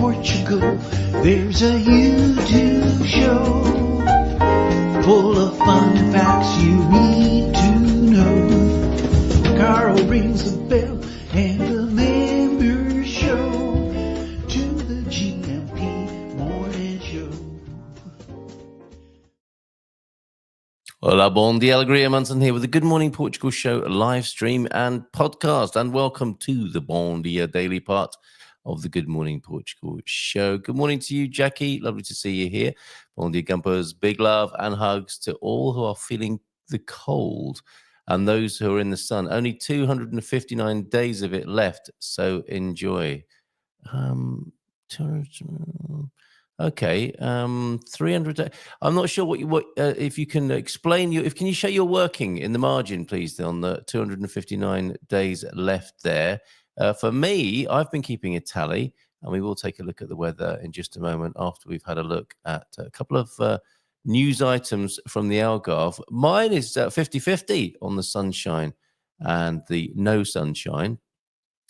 Portugal, there's a YouTube show full of fun facts you need to know. Carl rings the bell and the members show to the GMP morning show. Olá Bom Dia ALEGRIA, Munson here with the Good Morning Portugal show, live stream and podcast. And welcome to the Bom Dia Daily part of the Good Morning Portugal show. Good morning to you, Jackie. Lovely to see you here. Bom Dia Gumpers. Big love and hugs to all who are feeling the cold and those who are in the sun. Only 259 days of it left, so enjoy. 300. I'm not sure what if you can explain can you show your working in the margin, please, on the 259 days left there. For me, I've been keeping a tally, and we will take a look at the weather in just a moment after we've had a look at a couple of news items from the Algarve. Mine is 50-50 on the sunshine and the no sunshine.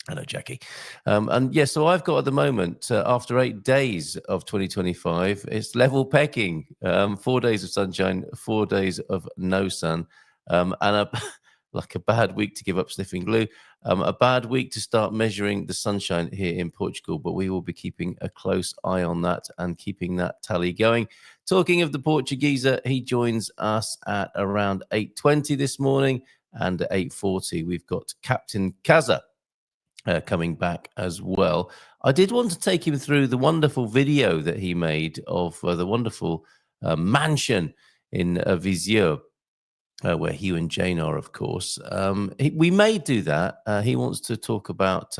Hello, Jackie. And yeah, so I've got at the moment, after 8 days of 2025, it's level pegging. 4 days of sunshine, 4 days of no sun, and like a bad week to give up sniffing glue, a bad week to start measuring the sunshine here in Portugal, but we will be keeping a close eye on that and keeping that tally going. Talking of the Portugeeza, he joins us at around 8:20 this morning, and at 8:40 we've got Captain Kaza coming back as well. I did want to take him through the wonderful video that he made of the wonderful mansion in Viseu, where Hugh and Jane are, of course. We may do that. He wants to talk about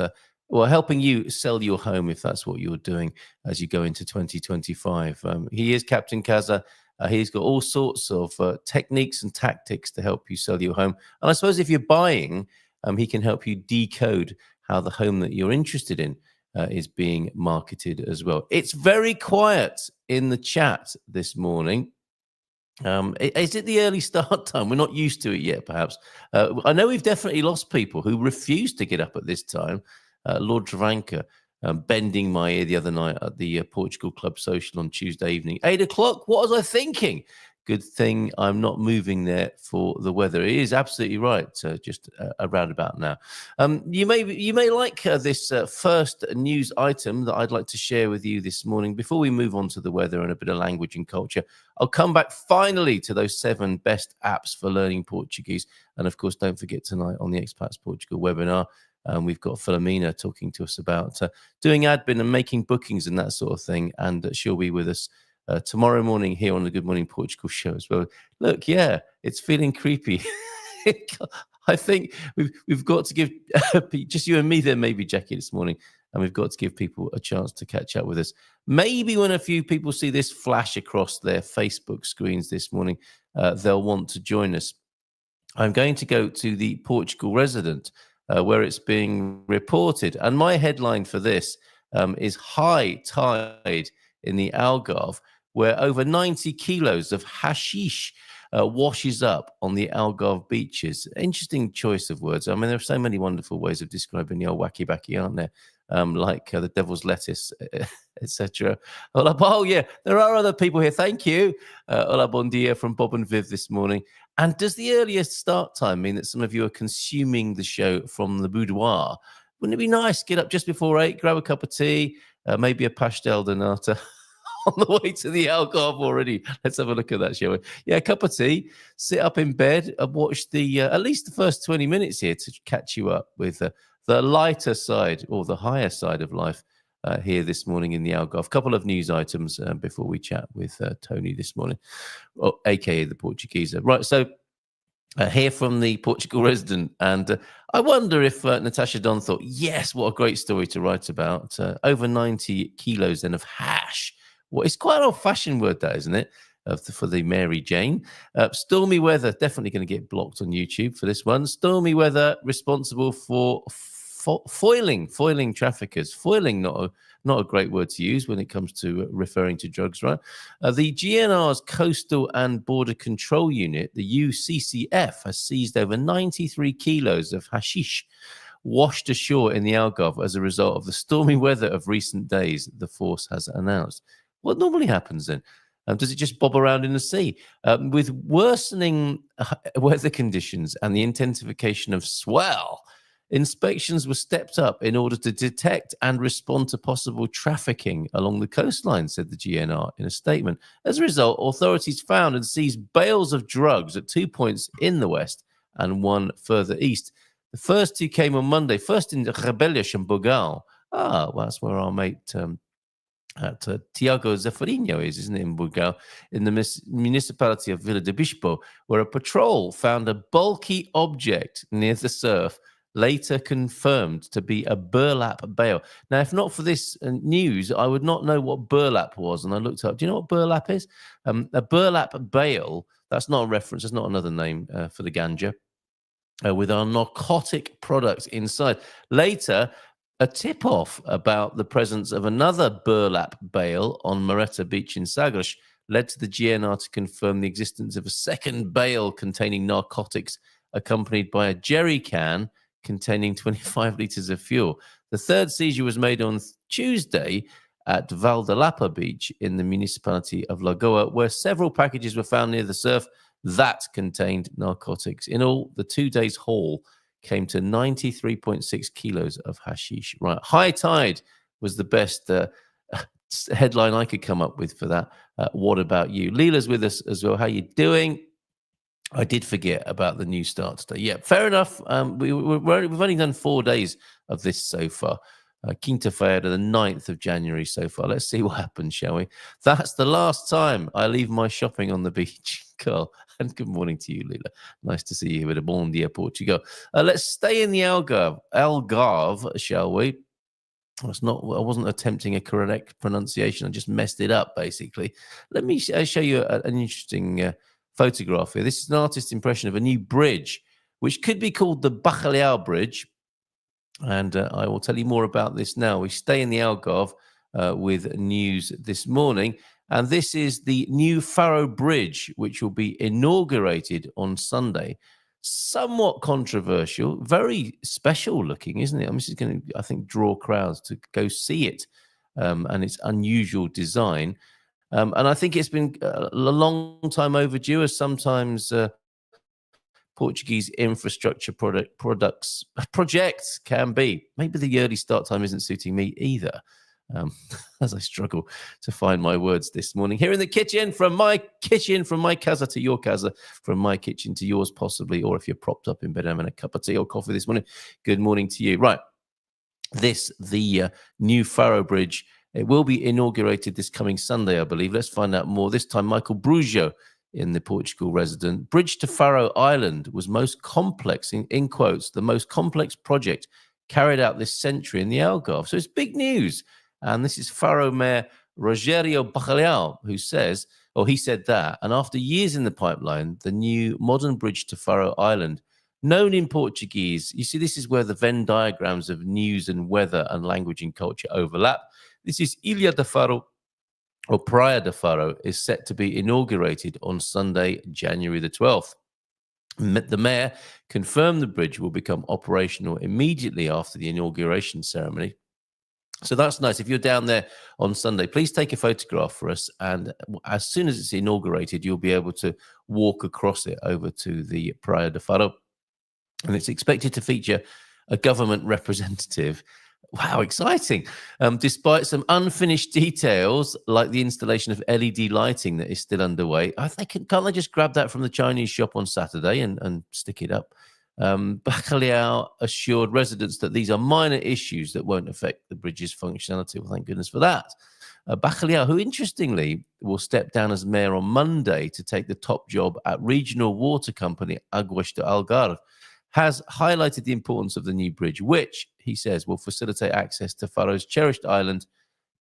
helping you sell your home, if that's what you're doing as you go into 2025. He is Captain Kaza. He's got all sorts of techniques and tactics to help you sell your home. And I suppose if you're buying, he can help you decode how the home that you're interested in is being marketed as well. It's very quiet in the chat this morning. Is it the early start time? We're not used to it yet, perhaps. I know we've definitely lost people who refuse to get up at this time. Lord Travanca bending my ear the other night at the Portugal Club Social on Tuesday evening. 8 o'clock, what was I thinking? Good thing I'm not moving there for the weather. It is absolutely right, just around about now. You may like this first news item that I'd like to share with you this morning. Before we move on to the weather and a bit of language and culture, I'll come back finally to those 7 best apps for learning Portuguese. And of course, don't forget tonight on the Expats Portugal webinar, we've got Philomena talking to us about doing admin and making bookings and that sort of thing. And she'll be with us tomorrow morning here on the Good Morning Portugal show as well. Look, yeah, it's feeling creepy. I think we've got to give just you and me there, maybe Jackie this morning, and we've got to give people a chance to catch up with us. Maybe when a few people see this flash across their Facebook screens this morning, they'll want to join us. I'm going to go to the Portugal Resident, where it's being reported, and my headline for this is high tide in the Algarve, where over 90 kilos of hashish washes up on the Algarve beaches. Interesting choice of words. I mean, there are so many wonderful ways of describing the old wacky-backy, aren't there? Like the devil's lettuce, etc. Oh, yeah, there are other people here. Thank you. Olá Bom Dia from Bob and Viv this morning. And does the earliest start time mean that some of you are consuming the show from the boudoir? Wouldn't it be nice? Get up just before 8, grab a cup of tea, maybe a pastel de nata on the way to the Algarve already. Let's have a look at that, shall we? Yeah, a cup of tea, sit up in bed and watch the at least the first 20 minutes here to catch you up with the lighter side or the higher side of life here this morning in the Algarve. Couple of news items before we chat with Tony this morning, a.k.a. the Portugeeza. Right, so here from the Portugal Resident, and I wonder if Natasha Don thought, yes, what a great story to write about. Over 90 kilos then of hash. Well, it's quite an old-fashioned word, that, isn't it, for the Mary Jane. Stormy weather, definitely going to get blocked on YouTube for this one. Stormy weather responsible for foiling traffickers. Foiling, not a great word to use when it comes to referring to drugs, right? The GNR's Coastal and Border Control Unit, the UCCF, has seized over 93 kilos of hashish washed ashore in the Algarve as a result of the stormy weather of recent days, the force has announced. What normally happens then? Does it just bob around in the sea? With worsening weather conditions and the intensification of swell, inspections were stepped up in order to detect and respond to possible trafficking along the coastline, said the GNR in a statement. As a result, authorities found and seized bales of drugs at 2 points in the west and one further east. The first two came on Monday, first in Rebellion and Bogal. Well, that's where our mate Tiago Zeferino isn't it, in Burgal, in the municipality of Vila de Bispo, where a patrol found a bulky object near the surf, later confirmed to be a burlap bale. Now, if not for this news, I would not know what burlap was, and I looked up. Do you know what burlap is? A burlap bale, that's not a reference, that's not another name for the ganja, with our narcotic products inside. Later, a tip-off about the presence of another burlap bale on Moretta Beach in Sagres led to the GNR to confirm the existence of a second bale containing narcotics, accompanied by a jerry can containing 25 litres of fuel. The third seizure was made on Tuesday at Valdelapa Beach in the municipality of Lagoa, where several packages were found near the surf that contained narcotics. In all, the 2 days haul came to 93.6 kilos of hashish. Right. High tide was the best headline I could come up with for that. What about you? Leela's with us as well. How you doing? I did forget about the new start today. Yeah, fair enough. We've only done 4 days of this so far. Quinta-feira, the 9th of January so far. Let's see what happens, shall we? That's the last time I leave my shopping on the beach. Carl, and good morning to you, Leela. Nice to see you with a Bom Dia Portugal. Let's stay in the Algarve, shall we? I wasn't attempting a correct pronunciation. I just messed it up, basically. Let me show you an interesting photograph here. This is an artist's impression of a new bridge, which could be called the Bacalhau Bridge. And I will tell you more about this now. We stay in the Algarve with news this morning. And this is the new Faro Bridge, which will be inaugurated on Sunday. Somewhat controversial, very special looking, isn't it? I mean, this is going to, I think, draw crowds to go see it and its unusual design. And I think it's been a long time overdue, as sometimes Portuguese infrastructure projects can be. Maybe the early start time isn't suiting me either, as I struggle to find my words this morning. Here in the kitchen, from my casa to your casa, from my kitchen to yours possibly, or if you're propped up in bed having a cup of tea or coffee this morning, good morning to you. Right, the new Faro Bridge, it will be inaugurated this coming Sunday, I believe. Let's find out more. This time, Michael Brujo, in the Portugal resident. Bridge to Faro Island was most complex, in quotes, the most complex project carried out this century in the Algarve. So it's big news. And this is Faro Mayor Rogério Bacalhau, who says, or he said that, and after years in the pipeline, the new modern bridge to Faro Island, known in Portuguese, you see, this is where the Venn diagrams of news and weather and language and culture overlap. This is Ilha de Faro, or Praia de Faro, is set to be inaugurated on Sunday, January the 12th. The mayor confirmed the bridge will become operational immediately after the inauguration ceremony. So that's nice. If you're down there on Sunday, please take a photograph for us. And as soon as it's inaugurated, you'll be able to walk across it over to the Praia de Faro. And it's expected to feature a government representative. Wow, exciting. Despite some unfinished details, like the installation of LED lighting that is still underway, can't they just grab that from the Chinese shop on Saturday and stick it up? Bacalhau assured residents that these are minor issues that won't affect the bridge's functionality. Well, thank goodness for that. Bacalhau, who interestingly will step down as mayor on Monday to take the top job at regional water company Aguas do Algarve, has highlighted the importance of the new bridge, which, he says, will facilitate access to Faro's cherished island.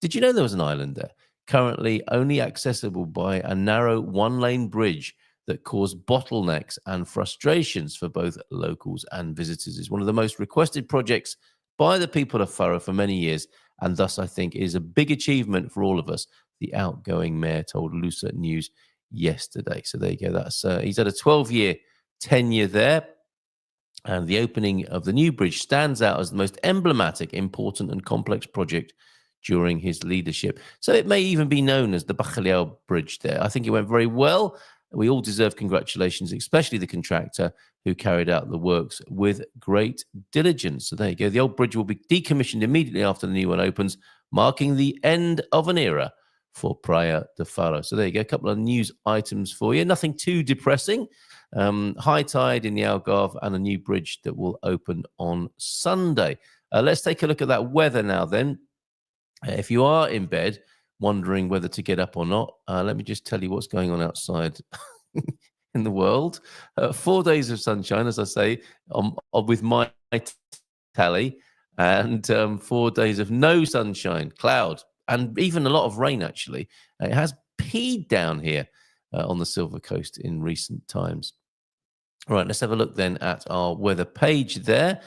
Did you know there was an island there? Currently only accessible by a narrow one-lane bridge that caused bottlenecks and frustrations for both locals and visitors. It's one of the most requested projects by the people of Faro for many years, and thus I think is a big achievement for all of us, the outgoing mayor told Lusa News yesterday. So there you go. That's he's had a 12-year tenure there. And the opening of the new bridge stands out as the most emblematic, important, and complex project during his leadership. So it may even be known as the Bacalhau Bridge there. I think it went very well. We all deserve congratulations, especially the contractor who carried out the works with great diligence. So there you go. The old bridge will be decommissioned immediately after the new one opens, marking the end of an era for Praia de Faro. So there you go. A couple of news items for you. Nothing too depressing. High tide in the Algarve and a new bridge that will open on Sunday. Let's take a look at that weather now then. If you are in bed wondering whether to get up or not, let me just tell you what's going on outside in the world. 4 days of sunshine, as I say, with my tally, and 4 days of no sunshine, cloud, and even a lot of rain, actually. It has peed down here on the Silver Coast in recent times. All right, let's have a look then at our weather page there.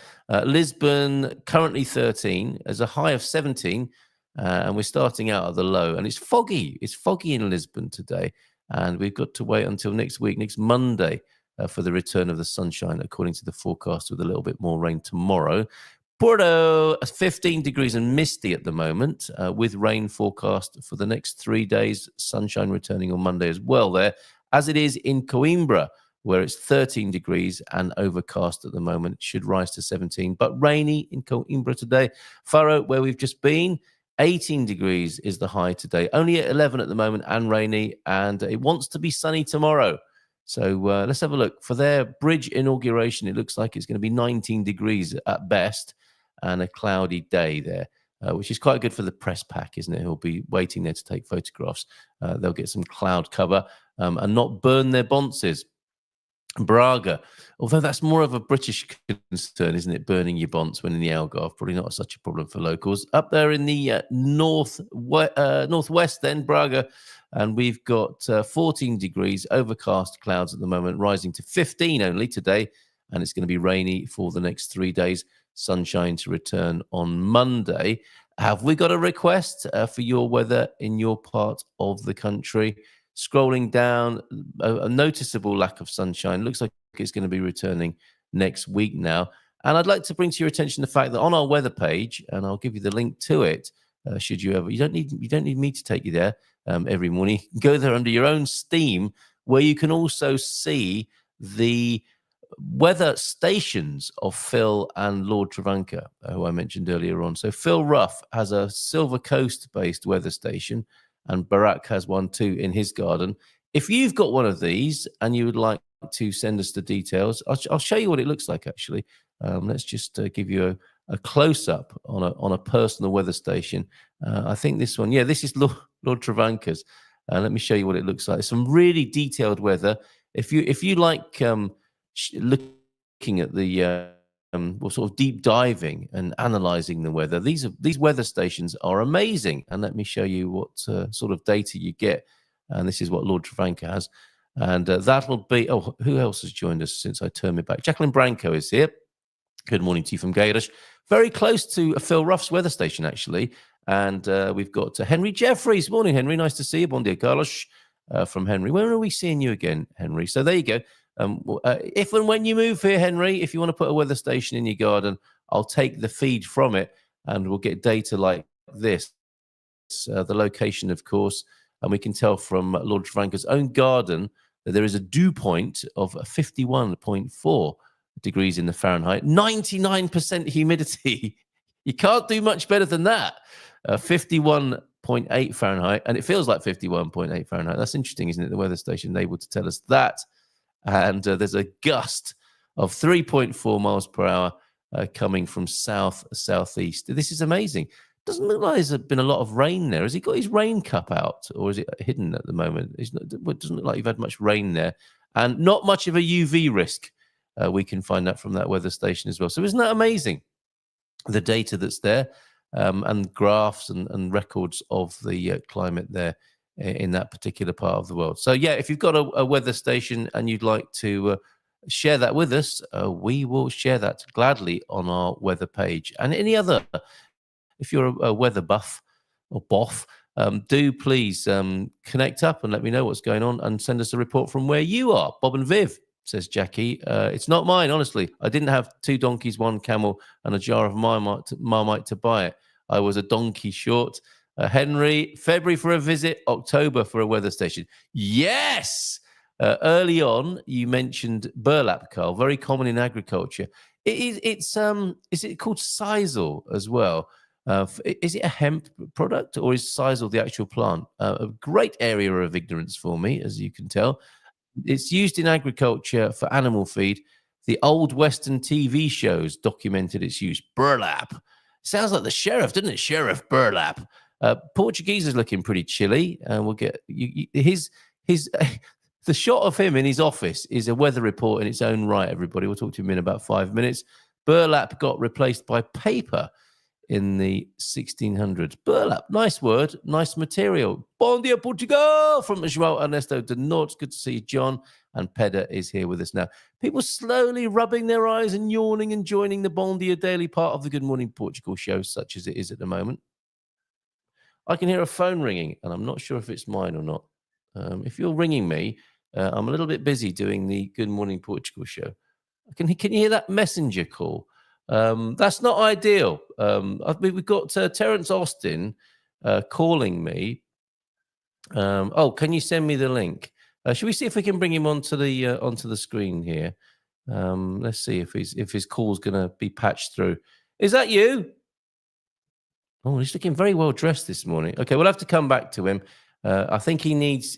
Lisbon, currently 13, as a high of 17, and we're starting out at the low. And it's foggy. It's foggy in Lisbon today, and we've got to wait until next week, next Monday, for the return of the sunshine, according to the forecast, with a little bit more rain tomorrow. Porto, 15 degrees and misty at the moment, with rain forecast for the next 3 days, sunshine returning on Monday as well there, as it is in Coimbra, where it's 13 degrees and overcast at the moment. It should rise to 17, but rainy in Coimbra today. Faro, where we've just been, 18 degrees is the high today, only at 11 at the moment and rainy, and it wants to be sunny tomorrow. So let's have a look. For their bridge inauguration, it looks like it's going to be 19 degrees at best, and a cloudy day there, which is quite good for the press pack, isn't it? Who'll be waiting there to take photographs. They'll get some cloud cover and not burn their bonces. Braga, although that's more of a British concern, isn't it? Burning your bonce when in the Algarve, probably not such a problem for locals. Up there in the northwest, then Braga, and we've got 14 degrees, overcast clouds at the moment, rising to 15 only today, and it's going to be rainy for the next 3 days. Sunshine to return on Monday. Have we got a request for your weather in your part of the country? Scrolling down, a noticeable lack of sunshine. Looks like it's going to be returning next week now. And I'd like to bring to your attention the fact that on our weather page, and I'll give you the link to it, should you ever, you don't need me to take you there every morning. Go there under your own steam, where you can also see the weather stations of Phil and Lord Travanca, who I mentioned earlier on. So Phil Ruff has a Silver Coast-based weather station, and Barack has one too in his garden. If you've got one of these and you would like to send us the details, I'll show you what it looks like, actually. Let's just give you a close-up on a personal weather station. I think this one, yeah, this is Lord Travanca's. Let me show you what it looks like. Some really detailed weather. If you like looking at the sort of deep diving and analyzing the weather, these weather stations are amazing. And let me show you what sort of data you get. And this is what Lord Travanca has. And that'll be, who else has joined us since I turned me back? Jacqueline Branco is here. Good morning to you from Gayrish. Very close to Phil Ruff's weather station, actually. And we've got Henry Jeffries. Morning, Henry. Nice to see you. Bom dia, Carlos, from Henry. When are we seeing you again, Henry? So there you go. If and when you move here, Henry, if you want to put a weather station in your garden, I'll take the feed from it and we'll get data like this. The location, of course, and we can tell from Lord Travanca's own garden that there is a dew point of 51.4 degrees in the Fahrenheit, 99% humidity. You can't do much better than that. 51.8 Fahrenheit, and it feels like 51.8 Fahrenheit. That's interesting, isn't it? The weather station able to tell us that. And there's a gust of 3.4 miles per hour coming from southeast. This is amazing. Doesn't look like there's been a lot of rain there. Has he got his rain cup out, or is it hidden at the moment? It doesn't look like you've had much rain there, and not much of a UV risk. We can find that from that weather station as well. So isn't that amazing? The data that's there, and graphs and records of the climate there in that particular part of the world. So yeah, if you've got a weather station and you'd like to share that with us, we will share that gladly on our weather page. And any other, if you're a weather buff or boff, do please connect up and let me know what's going on and send us a report from where you are. Bob and Viv says Jackie. It's not mine, honestly. I didn't have 2 donkeys, 1 camel, and a jar of Marmite to buy it. I was a donkey short. Henry, February for a visit, October for a weather station. Yes! Early on, you mentioned burlap, Carl, very common in agriculture. Is it called sisal as well? Is it a hemp product, or is sisal the actual plant? A great area of ignorance for me, as you can tell. It's used in agriculture for animal feed. The old Western TV shows documented its use. Burlap. Sounds like the sheriff, doesn't it? Sheriff Burlap. Portuguese is looking pretty chilly, and we'll get his the shot of him in his office is a weather report in its own right. Everybody, we'll talk to him in about 5 minutes. Burlap got replaced by paper in the 1600s. Burlap, nice word, nice material. Bom Dia Portugal from João Ernesto de Norte. Good to see you, John. And Peda is here with us now. People slowly rubbing their eyes and yawning and joining the Bom Dia Daily part of the Good Morning Portugal show, such as it is at the moment. I can hear a phone ringing, and I'm not sure if it's mine or not. If you're ringing me, I'm a little bit busy doing the Good Morning Portugal show. Can you hear that messenger call? That's not ideal. We've got Terence Austin calling me. Can you send me the link? Should we see if we can bring him onto the screen here? Let's see if his call's going to be patched through. Is that you? Oh, he's looking very well dressed this morning. Okay, we'll have to come back to him. I think he's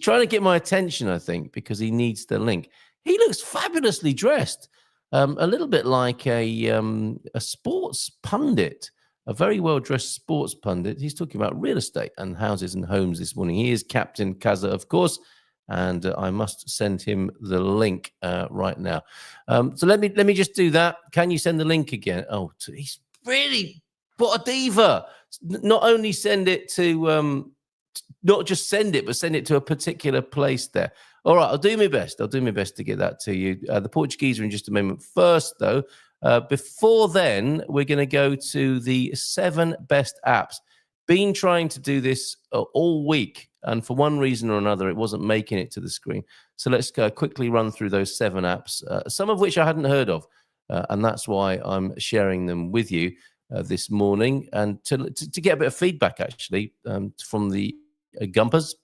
trying to get my attention, I think, because he needs the link. He looks fabulously dressed. A little bit like a sports pundit, a very well-dressed sports pundit. He's talking about real estate and houses and homes this morning. He is Captain Kaza, of course, and I must send him the link right now. So let me just do that. Can you send the link again? Oh, he's really what a diva. Not only send it to not just send it, but send it to a particular place there. All right, I'll do my best. I'll do my best to get that to you. The Portuguese are in just a moment. First, though, before then, we're going to go to the 7 best apps. Been trying to do this all week, and for one reason or another, it wasn't making it to the screen. So let's quickly run through those 7 apps, some of which I hadn't heard of, and that's why I'm sharing them with you this morning, and to get a bit of feedback, actually, from the Gumpers,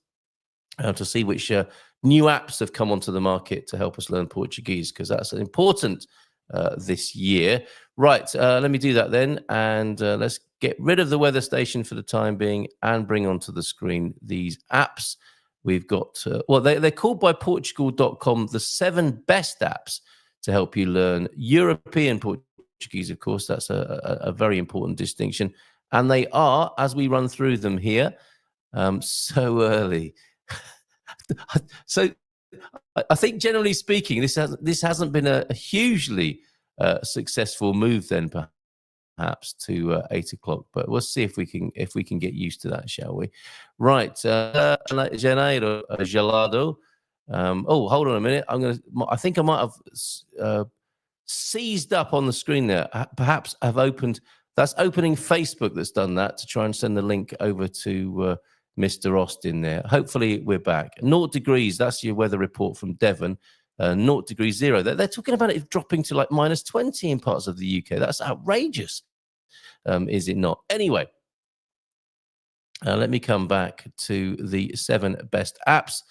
to see which new apps have come onto the market to help us learn Portuguese, because that's important this year. Right, let me do that then, and let's get rid of the weather station for the time being and bring onto the screen these apps. We've got, they're called by Portugal.com the 7 best apps to help you learn European Portuguese, of course. That's a very important distinction. And they are, as we run through them here, so early. So I think, generally speaking, this hasn't been a hugely successful move then, perhaps, to 8 o'clock. But we'll see if we can get used to that, shall we? Right, Janeiro Gelado. Hold on a minute. I think I might have seized up on the screen there. Perhaps I've opened. That's opening Facebook that's done that to try and send the link over to Mr. Austin there. Hopefully we're back. 0 degrees. That's your weather report from Devon. 0 degrees 0. They're talking about it dropping to like -20 in parts of the UK. That's outrageous. Is it not? Anyway, let me come back to the 7 best apps.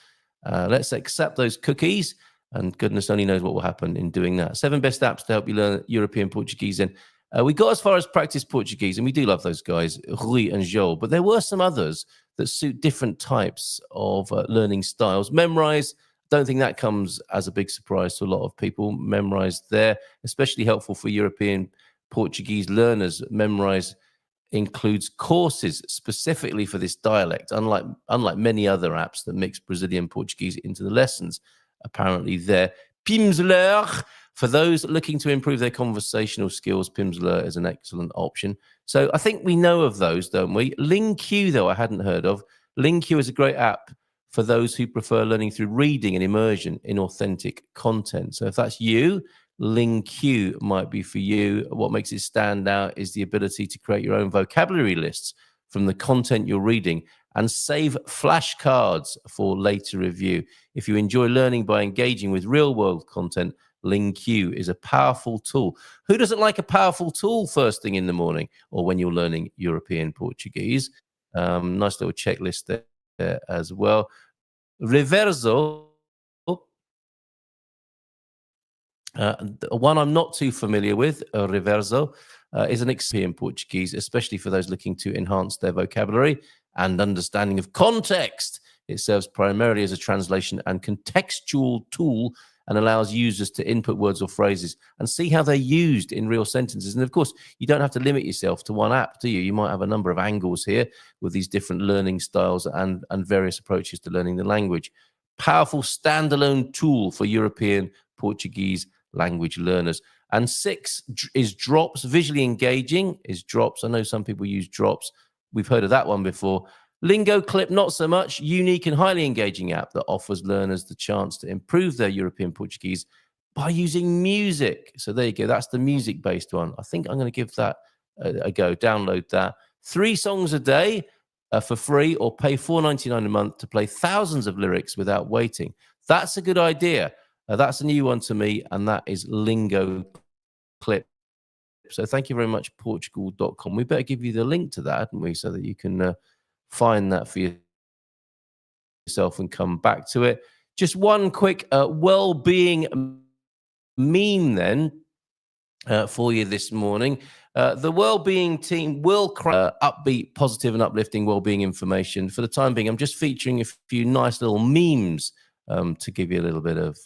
Let's accept those cookies, and goodness only knows what will happen in doing that. 7 best apps to help you learn European Portuguese. And we got as far as practice Portuguese, and we do love those guys, Rui and Joel. But there were some others that suit different types of learning styles. Memrise, don't think that comes as a big surprise to a lot of people. Memrise there, especially helpful for European Portuguese learners. Memrise includes courses specifically for this dialect, unlike many other apps that mix Brazilian Portuguese into the lessons. Apparently there. Pimsleur, for those looking to improve their conversational skills, Pimsleur is an excellent option. So I think we know of those, don't we? LingQ, though, I hadn't heard of. LingQ is a great app for those who prefer learning through reading and immersion in authentic content. So if that's you, LingQ might be for you. What makes it stand out is the ability to create your own vocabulary lists from the content you're reading and save flashcards for later review. If you enjoy learning by engaging with real-world content, LingQ is a powerful tool. Who doesn't like a powerful tool first thing in the morning or when you're learning European Portuguese? Nice little checklist there as well. Reverso, one I'm not too familiar with, Reverso, is an European Portuguese, especially for those looking to enhance their vocabulary and understanding of context. It serves primarily as a translation and contextual tool and allows users to input words or phrases and see how they're used in real sentences. And of course, you don't have to limit yourself to one app, do you? You might have a number of angles here with these different learning styles and various approaches to learning the language. Powerful standalone tool for European Portuguese language learners. And 6 is Drops. Visually engaging is Drops. I know some people use Drops. We've heard of that one before. Lingo Clip, not so much. Unique and highly engaging app that offers learners the chance to improve their European Portuguese by using music. So there you go. That's the music-based one. I think I'm going to give that a go. Download that. 3 songs a day for free, or pay $4.99 a month to play thousands of lyrics without waiting. That's a good idea. That's a new one to me, and that is Lingo Clip. So thank you very much, Portugal.com. We better give you the link to that, hadn't we, so that you can find that for yourself and come back to it. Just one quick well-being meme then for you this morning. The well-being team will upbeat, positive and uplifting well-being information. For the time being, I'm just featuring a few nice little memes to give you a little bit of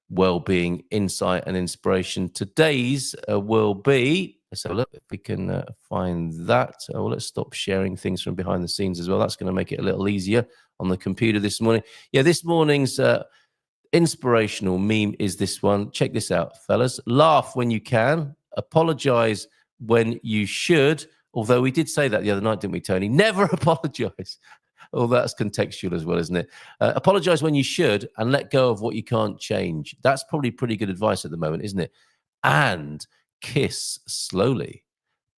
well-being insight and inspiration. Today's will be, so look if we can find that. Well, let's stop sharing things from behind the scenes as well. That's going to make it a little easier on the computer this morning. Yeah, this morning's inspirational meme is this one. Check this out, fellas. Laugh when you can, apologize when you should. Although we did say that the other night, didn't we, Tony? Never apologize. Oh, that's contextual as well, isn't it? Apologize when you should and let go of what you can't change. That's probably pretty good advice at the moment, isn't it? And kiss slowly,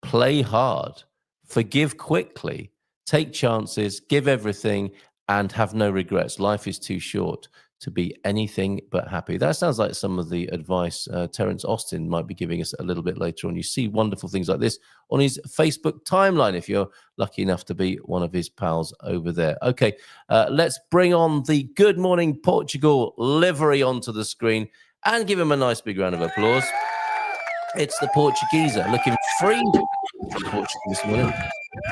play hard, forgive quickly, take chances, give everything, and have no regrets. Life is too short to be anything but happy. That sounds like some of the advice Terence Austin might be giving us a little bit later on. You see wonderful things like this on his Facebook timeline if you're lucky enough to be one of his pals over there. Okay, let's bring on the Good Morning Portugal livery onto the screen and give him a nice big round of applause. It's the Portugeeza looking free from Portugal this morning.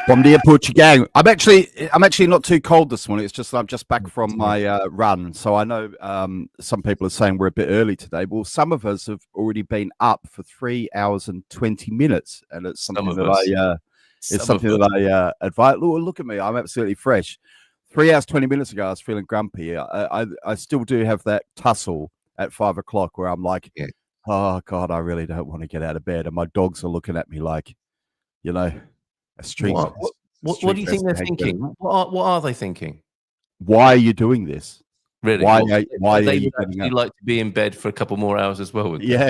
Bom Dia Portugal. I'm actually not too cold this morning. It's just I'm just back from my run, so I know some people are saying we're a bit early today. Well, some of us have already been up for 3 hours and 20 minutes, and it's something that I advise. Look at me, I'm absolutely fresh. 3 hours 20 minutes ago, I was feeling grumpy. I still do have that tussle at 5 o'clock where I'm like, oh God, I really don't want to get out of bed, and my dogs are looking at me like, you know. What do you think they're thinking? What are they thinking? Why are you doing this? Really? Why are you you actually like to be in bed for a couple more hours as well? Yeah.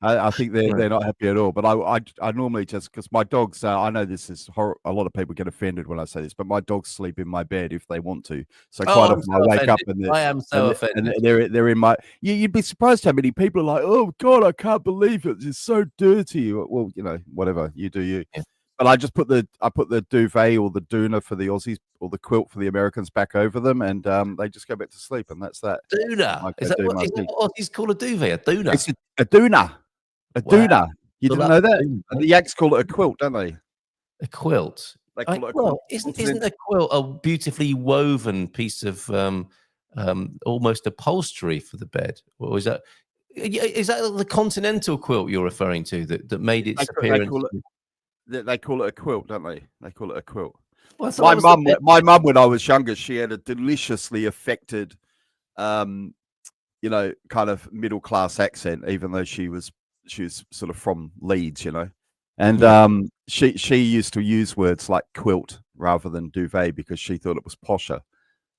I think they're not happy at all. But I normally just, because my dogs, I know this is a lot of people get offended when I say this, but my dogs sleep in my bed if they want to. So quite often I wake up and I am so offended. And they're in my. You'd be surprised how many people are like, oh God, I can't believe it. It's so dirty. Well, whatever, you do you. Yeah. But I just put the duvet or the doona for the Aussies or the quilt for the Americans back over them, and they just go back to sleep, and that's that. Doona? Is that what Aussies call a duvet? A doona? It's a doona. A doona. You didn't know that? The Yanks call it a quilt, don't they? A quilt. They call it a quilt. Isn't a quilt a beautifully woven piece of almost upholstery for the bed? Or is that the continental quilt you're referring to that made its appearance? They call it a quilt, don't they? They call it a quilt. Well, my mum, when I was younger, she had a deliciously affected, kind of middle class accent, even though she was sort of from Leeds, and she used to use words like quilt rather than duvet because she thought it was posher.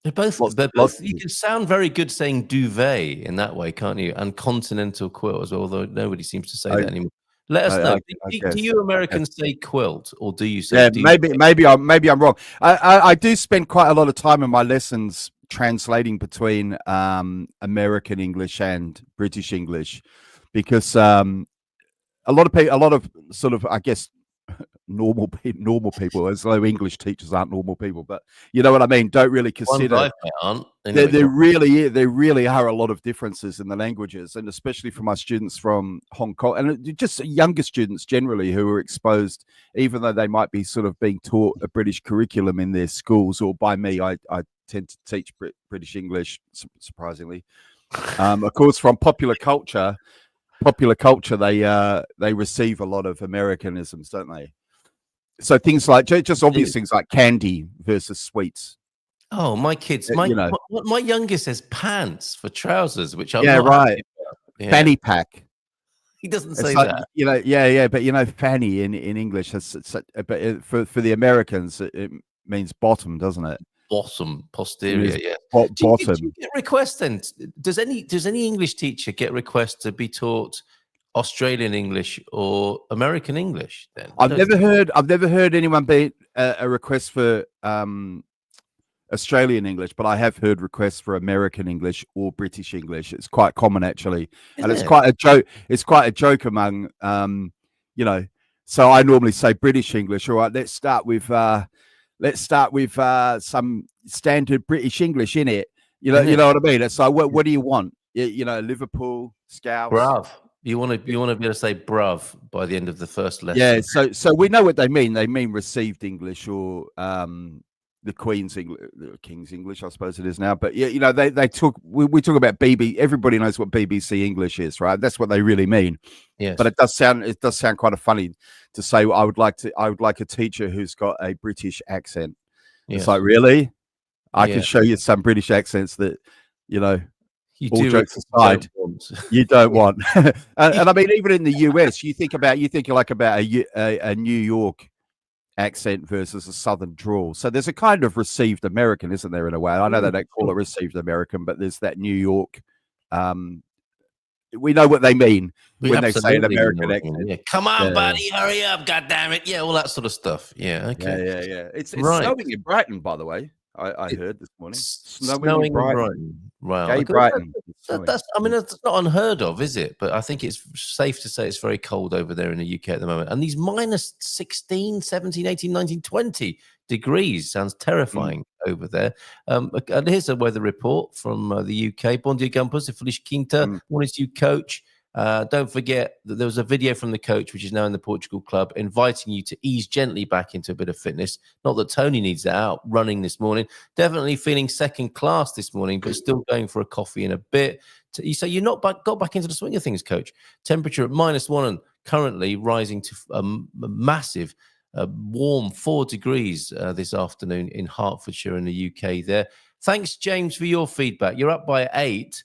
They're both. You can sound very good saying duvet in that way, can't you? And continental quilt as well, although nobody seems to say that anymore. Let us know. I Do guess. you Americans say quilt, or do you say? Yeah, maybe I'm wrong. I do spend quite a lot of time in my lessons translating between American English and British English, because a lot of sort of, I guess, normal people, as though English teachers aren't normal people, but you know what I mean, don't really consider. Aren't. Anyway, there really are a lot of differences in the languages, and especially for my students from Hong Kong, and just younger students generally who are exposed, even though they might be sort of being taught a British curriculum in their schools, or by me, I tend to teach British English, surprisingly. Of course, from popular culture, they receive a lot of Americanisms, don't they? So things like just obvious things like candy versus sweets. Oh, my kids, my youngest says pants for trousers, which I'm not right. Yeah. Fanny pack. He doesn't say that. You know, but fanny in English but for the Americans it means bottom, doesn't it? Bottom, posterior, yeah. Bottom. Do you get requests then? Does any English teacher get requests to be taught Australian English or American English? Then I've never heard anyone be a request for Australian English, but I have heard requests for American English or British English. It's quite common, actually. And it's quite a joke. It's quite a joke among, you know, so I normally say British English. All right, let's start with some standard British English in it. You know what I mean? It's like, what do you want? You know, Liverpool, Scouts. Bruv. You want to be able to say bruv by the end of the first lesson. Yeah, so we know what they mean. They mean received English, or the Queen's English, King's English, I suppose it is now. But yeah, you know, we talk about everybody knows what BBC English is, right? That's what they really mean. Yes. But it does sound kind of funny to say, I would like a teacher who's got a British accent. Yes. It's like, really? I can show you some British accents that, you know, all jokes aside, you don't want. and I mean, even in the US, you think about a New York accent versus a Southern drawl. So there's a kind of received American, isn't there, in a way? I know they don't call it received American, but there's that New York. We know what they mean when they say an American accent. Yeah. Come on, buddy, hurry up, goddammit. Yeah, all that sort of stuff. Yeah, okay. Yeah. It's snowing in Brighton, by the way. I heard this morning. Snowing in Brighton. Wow. Gay Brighton. That's not unheard of, is it? But I think it's safe to say it's very cold over there in the UK at the moment. And these minus 16, 17, 18, 19, 20 degrees sounds terrifying over there. And here's a weather report from the UK. Bom dia, Gumpers. Feliz Quinta. Morning to you, coach. Don't forget that there was a video from the coach, which is now in the Portugal club, inviting you to ease gently back into a bit of fitness. Not that Tony needs that out running this morning. Definitely feeling second class this morning, but still going for a coffee in a bit. You say you're not got back into the swing of things, coach. Temperature at -1 and currently rising to a massive warm 4 degrees this afternoon in Hertfordshire in the UK there. Thanks, James, for your feedback. You're up by 8.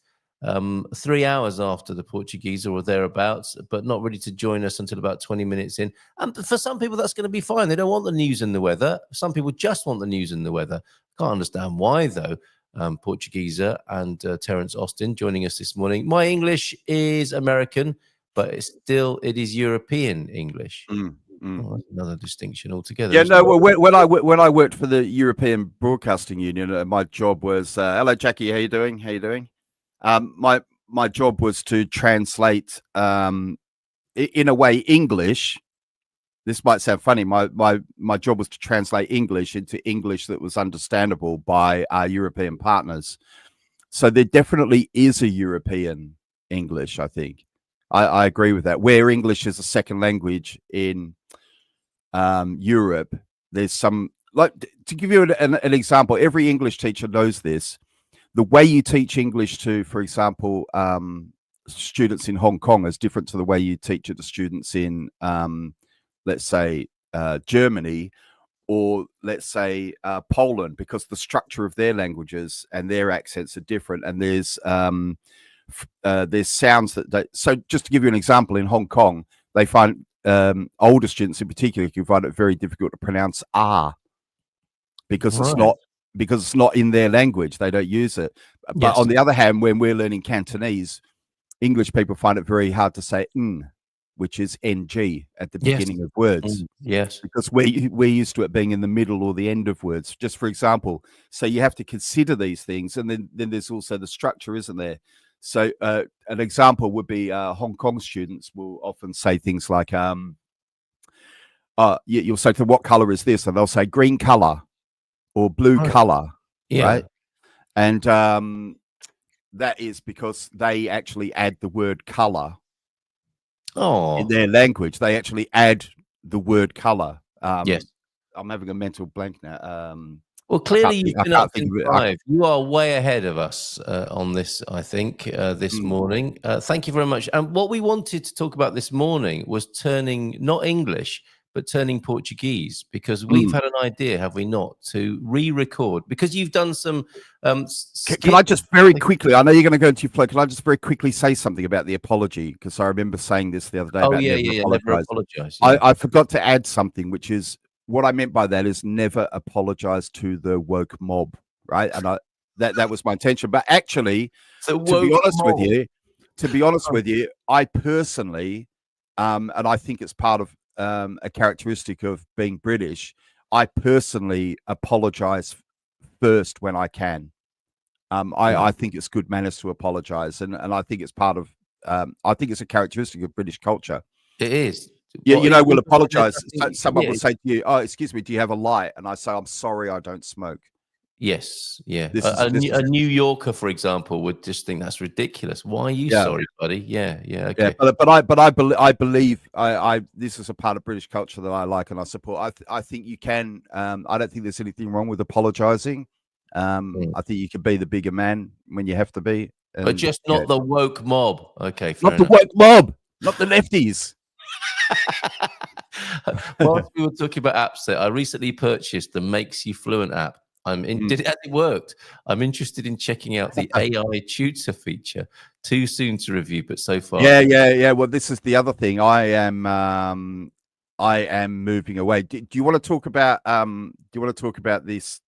3 hours after the Portugeeza or thereabouts, but not ready to join us until about 20 minutes in. And for some people, that's going to be fine. They don't want the news and the weather. Some people just want the news and the weather. Can't understand why, though. Portugeeza and Terence Austin joining us this morning. My English is American, but it is European English. Oh, that's another distinction altogether. Yeah, no. Well, when I worked for the European Broadcasting Union, my job was hello, Jackie. How you doing? My job was to translate, in a way, English. This might sound funny. My job was to translate English into English that was understandable by our European partners. So there definitely is a European English, I think. I agree with that. Where English is a second language in Europe, there's some, like, to give you an example, every English teacher knows this. The way you teach English to, for example, students in Hong Kong is different to the way you teach it to students in, let's say, Germany, or let's say Poland, because the structure of their languages and their accents are different. And there's sounds that so just to give you an example, in Hong Kong, they find older students in particular can find it very difficult to pronounce R, because it's not in their language. They don't use it. But on the other hand, when we're learning Cantonese, English people find it very hard to say n. which is ng at the Yes. beginning of words. Yes. Because we're used to it being in the middle or the end of words, just for example. So you have to consider these things, and then there's also the structure, isn't there? So an example would be Hong Kong students will often say things like, you'll say to them, what color is this? And they'll say green color or blue color, right? And that is because they actually add the word color in their language. They actually add the word color. Yes. I'm having a mental blank now. Well, clearly you've been up since 5. You are way ahead of us on this, I think, this morning. Thank you very much. And what we wanted to talk about this morning was turning, not English, but turning Portuguese, because we've had an idea, have we not, to re-record, because you've done some Can I just very quickly, I know you're going to go into your flow, can I just very quickly say something about the apology? Because I remember saying this the other day. Never apologize. I forgot to add something, which is, what I meant by that is never apologize to the woke mob, right? And that was my intention. But actually, to be honest with you, I personally, and I think it's part of a characteristic of being British, I personally apologize first when I can. I think it's good manners to apologize, and I think it's part of I think it's a characteristic of British culture. It is. Yeah, we'll apologize. Someone will say to you, "Oh, excuse me, do you have a light?" And I say, "I'm sorry, I don't smoke." Yes, yeah. A New Yorker, for example, would just think that's ridiculous. Why are you sorry, buddy? Yeah, okay. Yeah, but I believe this is a part of British culture that I like and I support. I think you can. I don't think there's anything wrong with apologizing. I think you can be the bigger man when you have to be, but just not the woke mob. Okay, not the woke mob, not the lefties. Whilst we were talking about apps, I recently purchased the Makes You Fluent app. It worked. I'm interested in checking out the AI tutor feature. Too soon to review, but so far. Yeah. Well, this is the other thing. I am moving away. Do you want to talk about this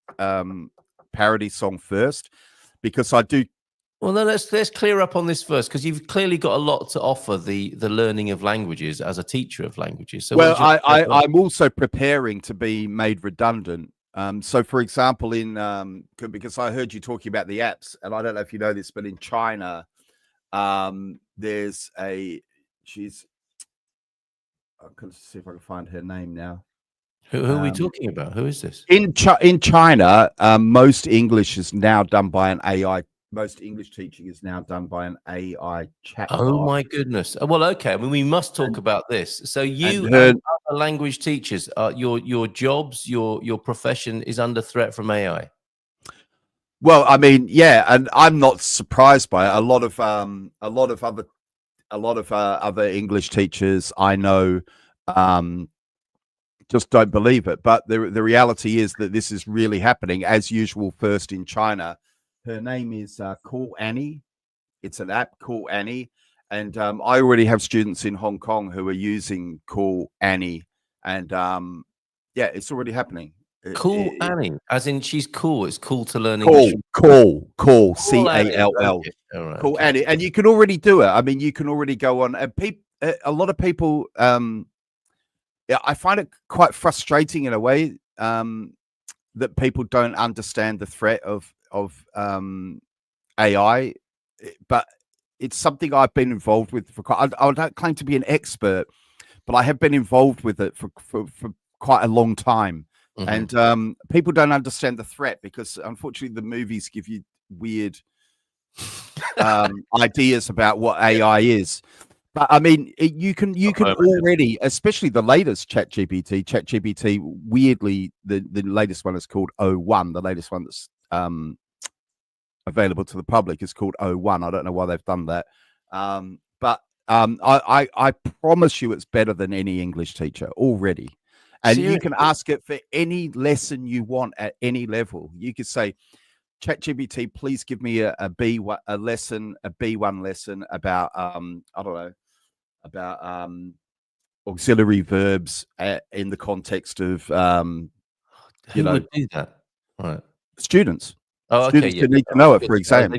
parody song first? Because I do. Well, no, let's clear up on this first, because you've clearly got a lot to offer the learning of languages as a teacher of languages. So, I'm also preparing to be made redundant. So, for example, because I heard you talking about the apps, and I don't know if you know this, but in China, there's I'm going to see if I can find her name now. Who are we talking about? Who is this? In China, most English is now done by an AI. Most English teaching is now done by an AI chat. Oh my goodness! Well, okay. I mean, we must talk about this. So you, and other language teachers, your jobs, your profession is under threat from AI. Well, I mean, yeah, and I'm not surprised by it. A lot of other English teachers I know just don't believe it. But the reality is that this is really happening, as usual. First in China. Her name is Call Annie. It's an app, Call Annie. And I already have students in Hong Kong who are using Call Annie. And yeah, it's already happening. Call Annie, as in she's cool. It's cool to learn English. Call, Call C-A-L-L. Right, Call Annie. And you can already do it. I mean, you can already go on. And a lot of people, yeah, I find it quite frustrating in a way that people don't understand the threat of AI, but it's something I've been involved with for quite. I don't claim to be an expert, but I have been involved with it for quite a long time. And people don't understand the threat because, unfortunately, the movies give you weird ideas about what AI is. But I mean, you can already, especially the latest ChatGPT. Weirdly, the latest one is called 01. The latest one that's available to the public is called 01. I don't know why they've done that, but I promise you, it's better than any English teacher already. And you can ask it for any lesson you want at any level. You could say, ChatGPT, please give me a B1 lesson about I don't know, about auxiliary verbs in the context of Who would do that? Right, students. Oh, students okay, who need to know it for exams.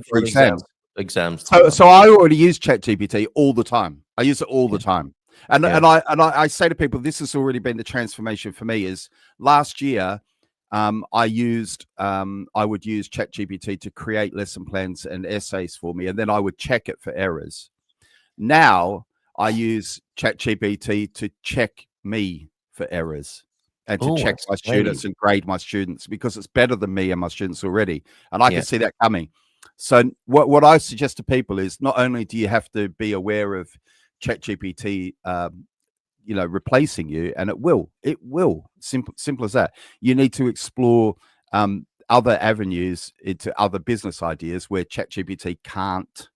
Exams. So I already use ChatGPT all the time. I use it all the time. And Yeah. I say to people, this has already been the transformation for me. Is last year, I would use ChatGPT to create lesson plans and essays for me, and then I would check it for errors. Now I use ChatGPT to check me for errors and to check my students and grade my students, because it's better than me and my students already, and I can see that coming. So what I suggest to people is, not only do you have to be aware of ChatGPT, replacing you, and it will, simple as that. You need to explore other avenues into other business ideas where ChatGPT can't,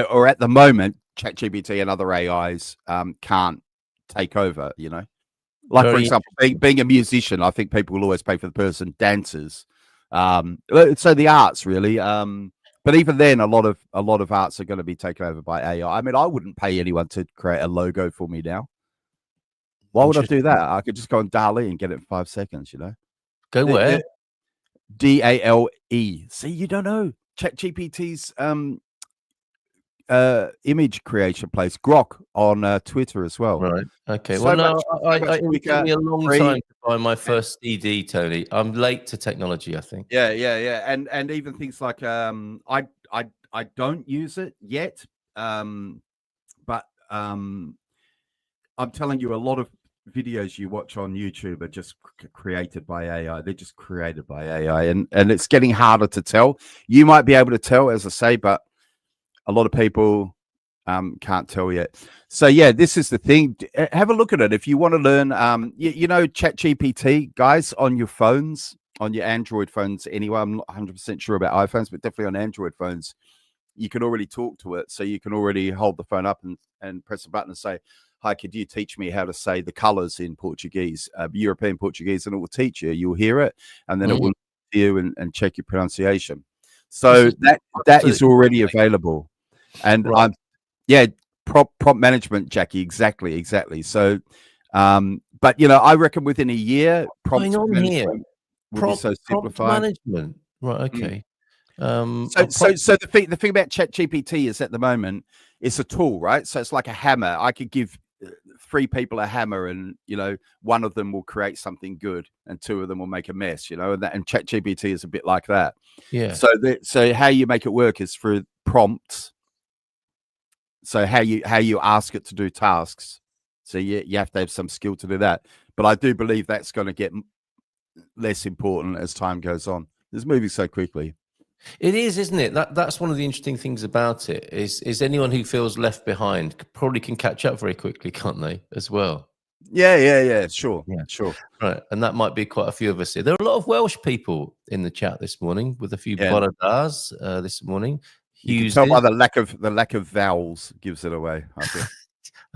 or at the moment, ChatGPT and other AIs can't take over. Like, for example, being a musician, I think people will always pay for the person. Dancers, so the arts really. But even then, a lot of arts are going to be taken over by AI. I mean, I wouldn't pay anyone to create a logo for me now. Why would I do that? I could just go on DALL-E and get it in 5 seconds. Go where? DALE. See, you don't know ChatGPT's image creation place, Grok, on Twitter as well. Right. Okay. So Well, no, much it took me a long time to buy my first CD, Tony. I'm late to technology, I think. Yeah. And even things like I don't use it yet, but I'm telling you, a lot of videos you watch on YouTube are just created by AI. They're just created by AI, and it's getting harder to tell. You might be able to tell, as I say, but a lot of people can't tell yet. So yeah, this is the thing. Have a look at it if you want to learn. ChatGPT, guys, on your phones, on your Android phones anyway. I'm not 100% sure about iPhones, but definitely on Android phones, you can already talk to it. So you can already hold the phone up and press a button and say, "Hi, could you teach me how to say the colors in Portuguese, European Portuguese?" And it will teach you. You'll hear it, and then it will you and check your pronunciation. So that is already available. And prompt management, Jackie, exactly. So but I reckon within a year, prompt management will be so simplified. Management, right? Okay. So the thing about ChatGPT is, at the moment, it's a tool, right? So it's like a hammer. I could give 3 people a hammer, and one of them will create something good, and 2 of them will make a mess. And ChatGPT is a bit like that. Yeah. So how you make it work is through prompts. So how you ask it to do tasks. So you have to have some skill to do that. But I do believe that's going to get less important as time goes on. It's moving so quickly. It is, isn't it? That's one of the interesting things about it. Is anyone who feels left behind probably can catch up very quickly, can't they? As well. Yeah. Sure. Right, and that might be quite a few of us here. There are a lot of Welsh people in the chat this morning, with a few Borodars this morning. You can tell by the lack of vowels gives it away. I feel.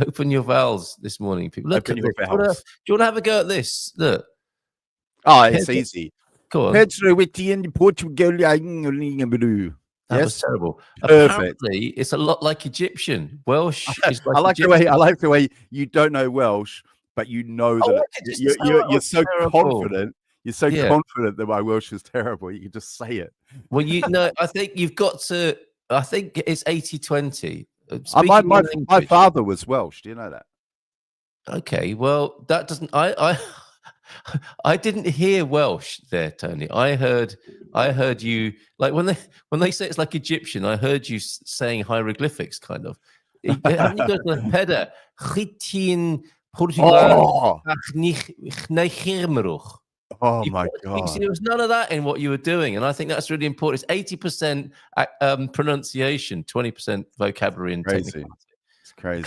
Open your vowels this morning, people. Look at this. Do you want to have a go at this? Look. Oh, it's easy. Go on. Portugal. That was terrible. Perfect. Apparently, it's a lot like Egyptian. Welsh is like I like the way you don't know Welsh, but you know that you're so confident. You're so confident that my Welsh is terrible. You can just say it. Well, I think you've got to. I think it's 80-20. My father was Welsh. Do you know that? Okay. Well, that doesn't. I didn't hear Welsh there, Tony. I heard you, like, when they say it's like Egyptian, I heard you saying hieroglyphics, kind of. Haven't you got the peda? Portugal. Oh my God! There was none of that in what you were doing, and I think that's really important. It's 80% pronunciation, 20% vocabulary and technical. It's crazy. You've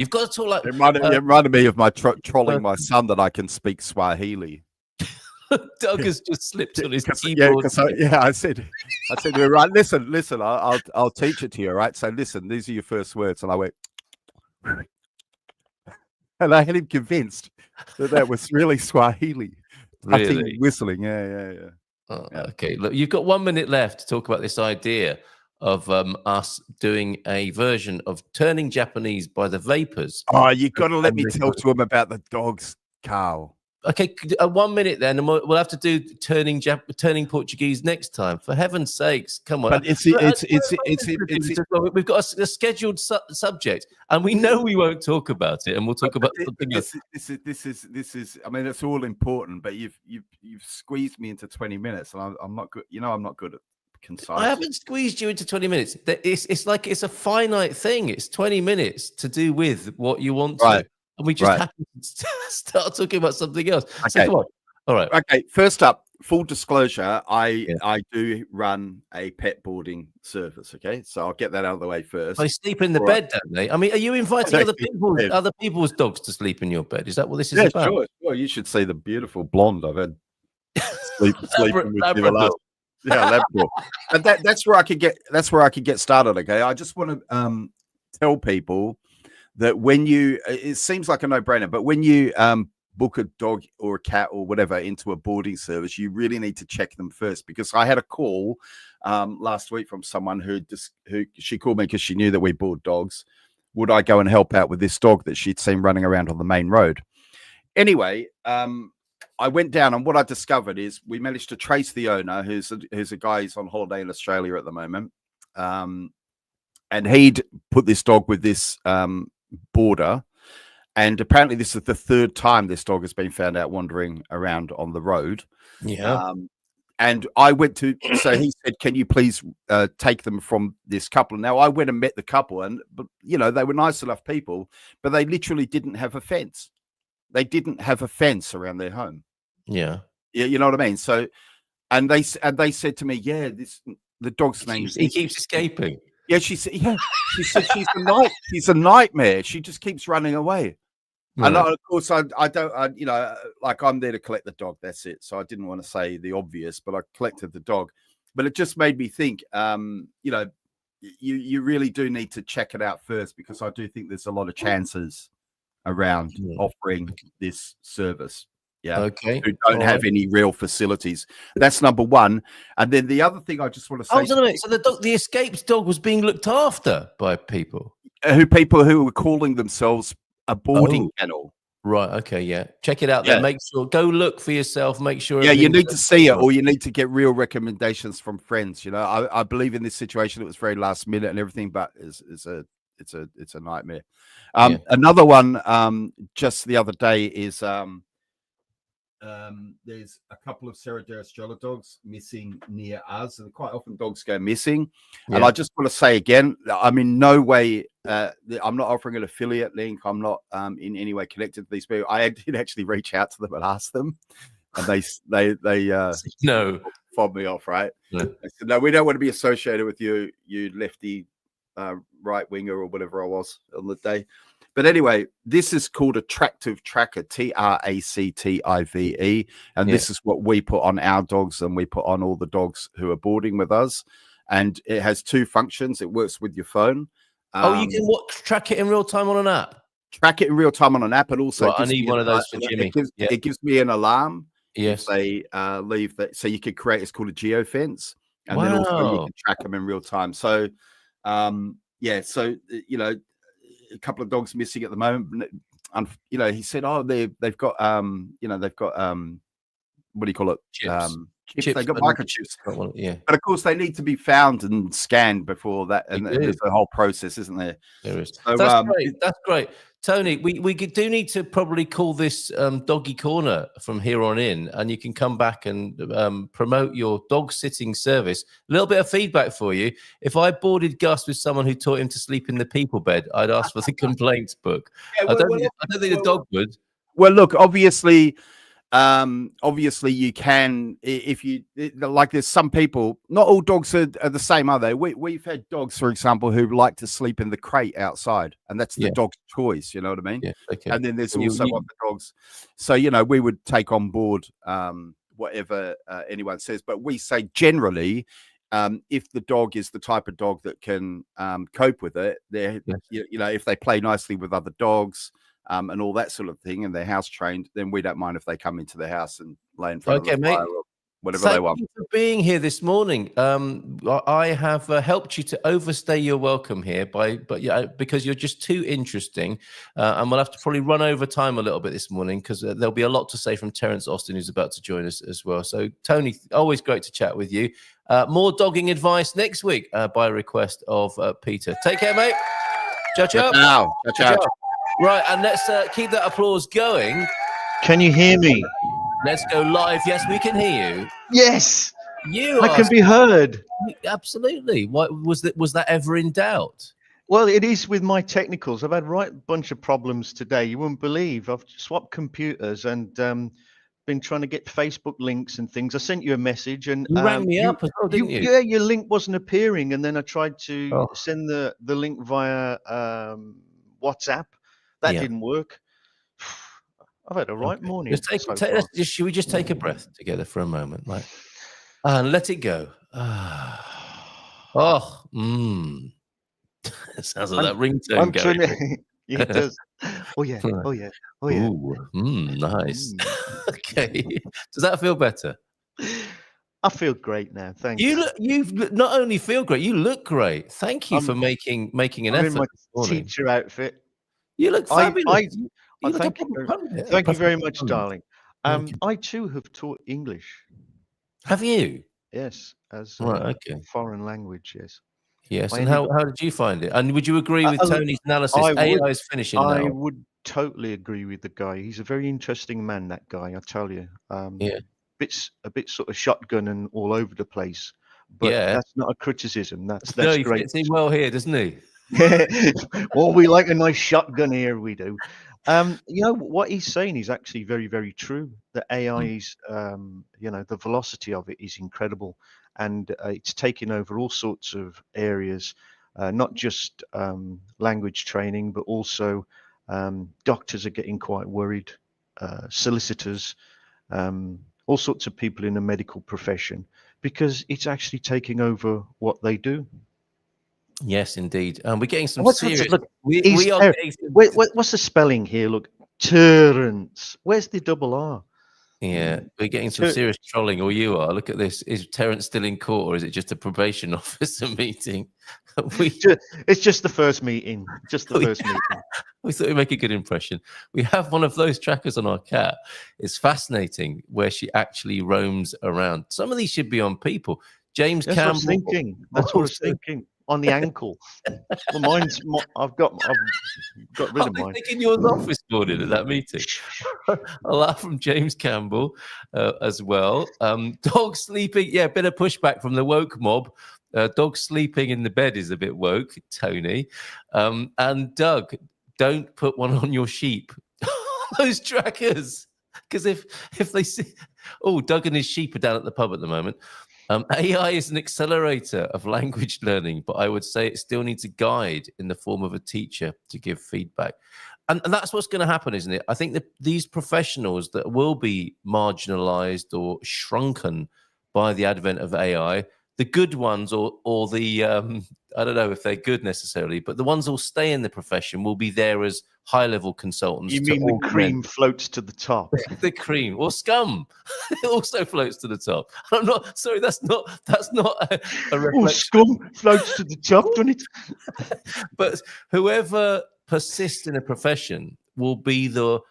got to talk like. It reminded me of my trolling my son that I can speak Swahili. Doug has just slipped on his keyboard. I said, right, listen, I'll teach it to you, right? So listen, these are your first words, and I went, and I had him convinced that was really Swahili. Really? Whistling, yeah. Oh, okay, look, you've got 1 minute left to talk about this idea of us doing a version of Turning Japanese by the Vapors. Oh, you got to let me tell to him about the dogs, Carl. Okay, 1 minute then, and we'll have to do turning Portuguese next time. For heaven's sakes, come on! But we've got a scheduled subject, and we know we won't talk about it, and we'll talk about something else. This is. I mean, it's all important, but you've squeezed me into 20 minutes, and I'm not good. You know, I'm not good at concise. I haven't squeezed you into 20 minutes. It's like it's a finite thing. It's 20 minutes to do with what you want to. And we just happen to start talking about something else. Okay. So come on. All right. Okay. First up, full disclosure, I do run a pet boarding service. Okay, so I'll get that out of the way first. They sleep in the bed, don't they? I mean, are you inviting other people's dogs to sleep in your bed? Is that what this is about? Sure. Well, you should see the beautiful blonde I've had sleeping with me the last. Yeah, Labrador. And that's where I could get. That's where I could get started. Okay, I just want to tell people that when it seems like a no-brainer, but when you book a dog or a cat or whatever into a boarding service, you really need to check them first. Because I had a call last week from someone who she called me because she knew that we board dogs. Would I go and help out with this dog that she'd seen running around on the main road? Anyway, I went down, and what I discovered is we managed to trace the owner, who's a guy who's on holiday in Australia at the moment, and he'd put this dog with this boarder, and apparently this is the third time this dog has been found out wandering around on the road. And I went to, so he said, can you please take them from this couple? Now I went and met the couple, but you know, they were nice enough people, but they literally didn't have a fence. They didn't have a fence around their home. Yeah, you know what I mean. So, and they said to me, the dog's name. He keeps escaping. Yeah, she said. Yeah, she said she's a nightmare. She just keeps running away. Right. And of course, I don't. You know, like I'm there to collect the dog. That's it. So I didn't want to say the obvious, but I collected the dog. But it just made me think. You know, you really do need to check it out first, because I do think there's a lot of chances around offering this service. Yeah. Okay. Who don't have any real facilities. That's number one. And then the other thing I just want to say. So the escaped dog was being looked after by people. People who were calling themselves a boarding kennel. Right. Okay. Yeah. Check it out. Then make sure. Go look for yourself. Make sure. Yeah. You need to see it, or you need to get real recommendations from friends. You know, I believe in this situation it was very last minute and everything, but it's a nightmare. Another one just the other day is there's a couple of Serradera dogs missing near us, and quite often dogs go missing. And I just want to say again, I'm in no way, I'm not offering an affiliate link. I'm not in any way connected to these people. I did actually reach out to them and ask them, and they no, fobbed me off. Right? No. They said, no, we don't want to be associated with you lefty right winger or whatever I was on the day. But anyway, this is called a Tractive Tracker, TRACTIVE, and this is what we put on our dogs, and we put on all the dogs who are boarding with us. And it has two functions. It works with your phone. You can track it in real time on an app. Track it in real time on an app, and also I need one of those for Jimmy. It gives me an alarm. Yes, they leave that, so you could create. It's called a geofence, and then also you can track them in real time. So, so you know. A couple of dogs missing at the moment. You know, he said, they've got what do you call it? Chips. They've got microchips. Yeah. But of course they need to be found and scanned before that, and there's a whole process, isn't there? There is. So, that's great. Tony, we do need to probably call this Doggy Corner from here on in, and you can come back and promote your dog sitting service. A little bit of feedback for you. If I boarded Gus with someone who taught him to sleep in the people bed, I'd ask for the complaints book. I don't think the dog would. Well, look, obviously you can, if you like, there's some people, not all dogs are the same, are they? We've had dogs, for example, who like to sleep in the crate outside, and that's the dog's choice, you know what I mean? Okay. And then there's also other dogs, so you know, we would take on board whatever anyone says, but we say generally, if the dog is the type of dog that can cope with it, you know, if they play nicely with other dogs, and all that sort of thing, and they're house trained, then we don't mind if they come into the house and lay in front of the fire or whatever they want. Thank you for being here this morning. I have helped you to overstay your welcome here because you're just too interesting, and we'll have to probably run over time a little bit this morning because there'll be a lot to say from Terence Austin, who's about to join us as well. So, Tony, always great to chat with you. More dogging advice next week by request of Peter. Take care, mate. Ciao, ciao. Now, ciao. Right, and let's keep that applause going. Can you hear me? Let's go live. Yes, we can hear you. Yes, You I can be heard. Absolutely. What was that ever in doubt? Well, it is with my technicals. I've had a right bunch of problems today. You wouldn't believe. I've swapped computers and been trying to get Facebook links and things. I sent you a message and You rang me up as well, didn't you? Yeah, your link wasn't appearing, and then I tried to Oh. send the link via WhatsApp. That didn't work. I've had a right morning. Should we just take a breath together for a moment, right? And let it go. It sounds like that ringtone going. Yeah, it does. Oh yeah. Ooh, nice. Okay. Does that feel better? I feel great now. Thanks. You not only feel great, you look great. Thank you for making an effort. In my teacher outfit. You look fabulous. Thank you very much, darling. I too have taught English. Have you? Yes, as a foreign language. Yes. Yes. And how did you find it? And would you agree with Tony's analysis? AI is finishing now. I would totally agree with the guy. He's a very interesting man, that guy. I tell you. A bit sort of shotgun and all over the place. But that's not a criticism. That's great. He fits in well here, doesn't he? Well, we like a nice shotgun here. We do. You know what he's saying is actually very, very true. The AI is, the velocity of it is incredible, and it's taking over all sorts of areas, not just language training, but also doctors are getting quite worried, solicitors, all sorts of people in the medical profession, because it's actually taking over what they do. Yes, indeed. We're getting some serious. Look, what's the spelling here? Look, Terence. Where's the double R? Yeah, we're getting some serious trolling, or you are. Look at this. Is Terence still in court, or is it just a probation officer meeting? It's just the first meeting. Just the first meeting. We thought we'd make a good impression. We have one of those trackers on our cat. It's fascinating where she actually roams around. Some of these should be on people. James Campbell. That's what I was thinking. That's what I was thinking. On the ankle. Well, I've got rid of mine. I'm taking yours off this morning at that meeting. A lot from James Campbell as well. Dog sleeping. Yeah, a bit of pushback from the woke mob. Dog sleeping in the bed is a bit woke, Tony. And Doug, don't put one on your sheep. Those trackers. Because if they see... Oh, Doug and his sheep are down at the pub at the moment. AI is an accelerator of language learning, but I would say it still needs a guide in the form of a teacher to give feedback. And that's what's going to happen, isn't it? I think that these professionals that will be marginalized or shrunken by the advent of AI, the good ones or the, I don't know if they're good necessarily, but the ones who'll stay in the profession will be there as high-level consultants. You mean the cream floats to the top? The cream or scum it also floats to the top. I'm not sorry. That's not a reflection. Scum floats to the top, doesn't it? But whoever persists in a profession will be the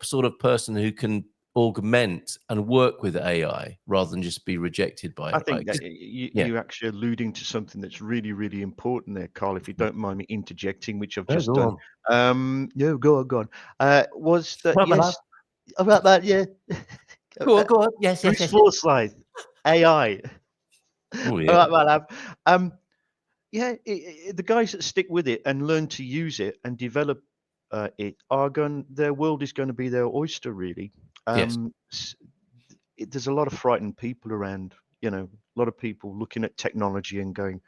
sort of person who can augment and work with AI rather than just be rejected by it. I think that you're actually alluding to something that's really, really important there, Carl, if you don't mind me interjecting, which I've just done. No, go on. Was that yes? About that, yeah. Go on. Yes. Slide. AI. Oh, yeah. The guys that stick with it and learn to use it and develop their world is going to be their oyster, really. There's a lot of frightened people around, a lot of people looking at technology and going,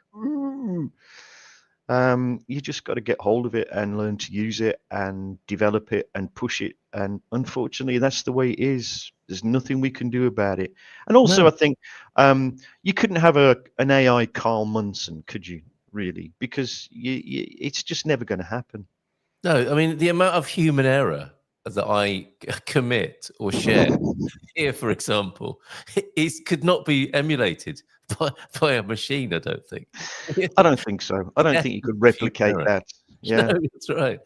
you just got to get hold of it and learn to use it and develop it and push it. And unfortunately, that's the way it is. There's nothing we can do about it. And also, I think you couldn't have an AI Carl Munson, could you, really? Because it's just never going to happen. No, I mean, the amount of human error that I commit or share here, for example, could not be emulated by a machine, I don't think. I don't think so. I don't think you could replicate that. Yeah. No, that's right.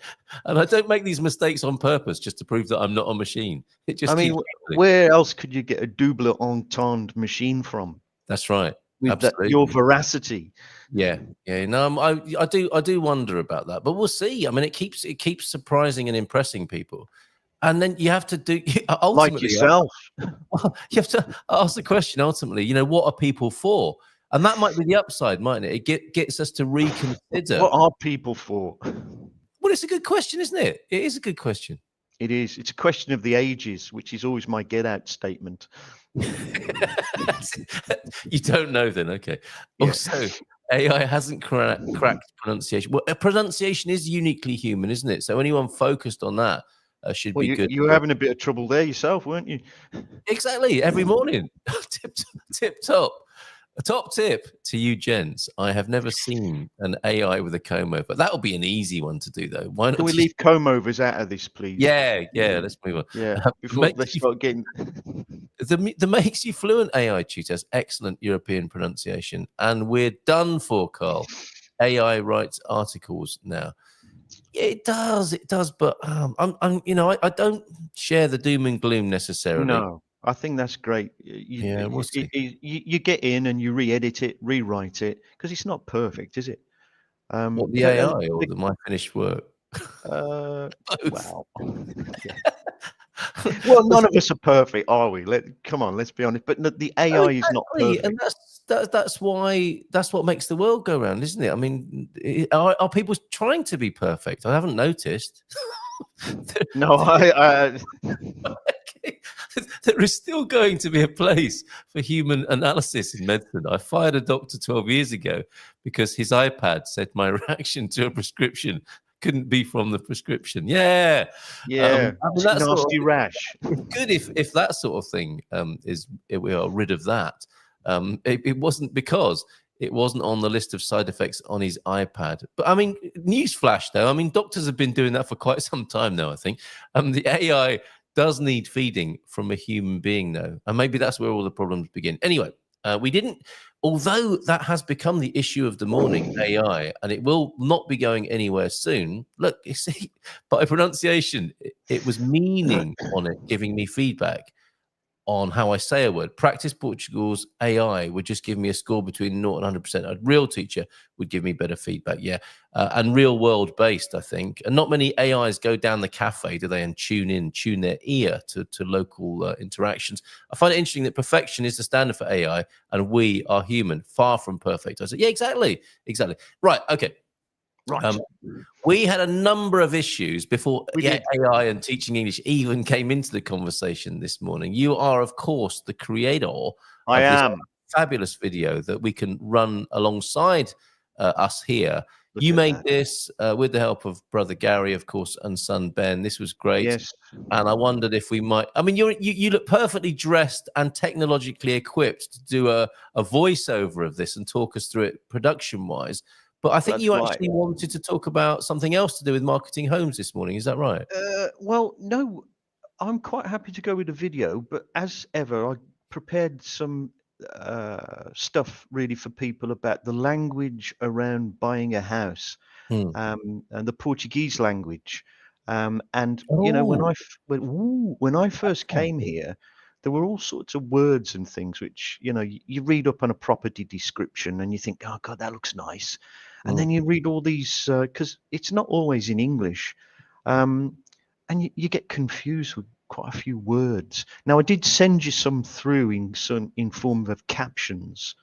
And I don't make these mistakes on purpose just to prove that I'm not a machine. It just I mean, keeps happening. where else could you get a double entendre machine from? That's right. With that, Absolutely. your veracity. Yeah. No, I do wonder about that, but we'll see. I mean, it keeps surprising and impressing people, and then you have to do ultimately Like yourself. you have to ask the question. Ultimately, what are people for? And that might be the upside, mightn't it? It gets us to reconsider. What are people for? Well, it's a good question, isn't it? It is a good question. It is. It's a question of the ages, which is always my get out statement. You don't know then, okay. Yeah. Also, AI hasn't cracked pronunciation. Well, pronunciation is uniquely human, isn't it? So anyone focused on that should be good. You were having a bit of trouble there yourself, weren't you? Exactly. Every morning. tip top. A top tip to you gents. I have never seen an AI with a comb over. That'll be an easy one to do, though. Why not? Can we leave comb overs out of this, please? Yeah, let's move on. Yeah, before they start getting... The Makes You Fluent AI tutor has excellent European pronunciation. And we're done for, Carl. AI writes articles now. Yeah, it does. But I don't share the doom and gloom necessarily. No. I think that's great. We'll see. You get in and you re-edit it, rewrite it, because it's not perfect, is it? What, the AI or my finished work? Wow. Yeah. Well, none of us are perfect, are we? Come on, let's be honest. But the AI is not perfect. And that's what makes the world go round, isn't it? I mean, are people trying to be perfect? I haven't noticed. No, There is still going to be a place for human analysis in medicine. I fired a doctor 12 years ago because his iPad said my reaction to a prescription couldn't be from the prescription. Yeah. That's nasty rash. It's good if that sort of thing we are rid of that. It wasn't because it wasn't on the list of side effects on his iPad. But I mean, newsflash though. I mean, doctors have been doing that for quite some time now, I think. The AI does need feeding from a human being, though. And maybe that's where all the problems begin. Anyway, although that has become the issue of the morning, AI, and it will not be going anywhere soon. Look, you see, by pronunciation, it was meaning on it, giving me feedback on how I say a word. Practice Portugal's AI would just give me a score between 0 and 100%. A real teacher would give me better feedback, and real world based, I think. And not many AIs go down the cafe, do they, and tune their ear to local interactions. I find it interesting that perfection is the standard for AI, and we are human, far from perfect. I said, yeah, exactly. Right, okay. Right. We had a number of issues before AI and teaching English even came into the conversation this morning. You are, of course, the creator of this fabulous video that we can run alongside us here. You made this with the help of brother Gary, of course, and son Ben. This was great. Yes. And I wondered if we might... I mean, you look perfectly dressed and technologically equipped to do a voiceover of this and talk us through it production-wise. But I think you actually wanted to talk about something else to do with marketing homes this morning. Is that right? Well, no, I'm quite happy to go with a video. But as ever, I prepared some stuff really for people about the language around buying a house, and the Portuguese language. When I first came here, there were all sorts of words and things which, you read up on a property description and you think, oh God, that looks nice. And then you read all these, because it's not always in English, and you get confused with quite a few words. Now, I did send you some through in form of captions.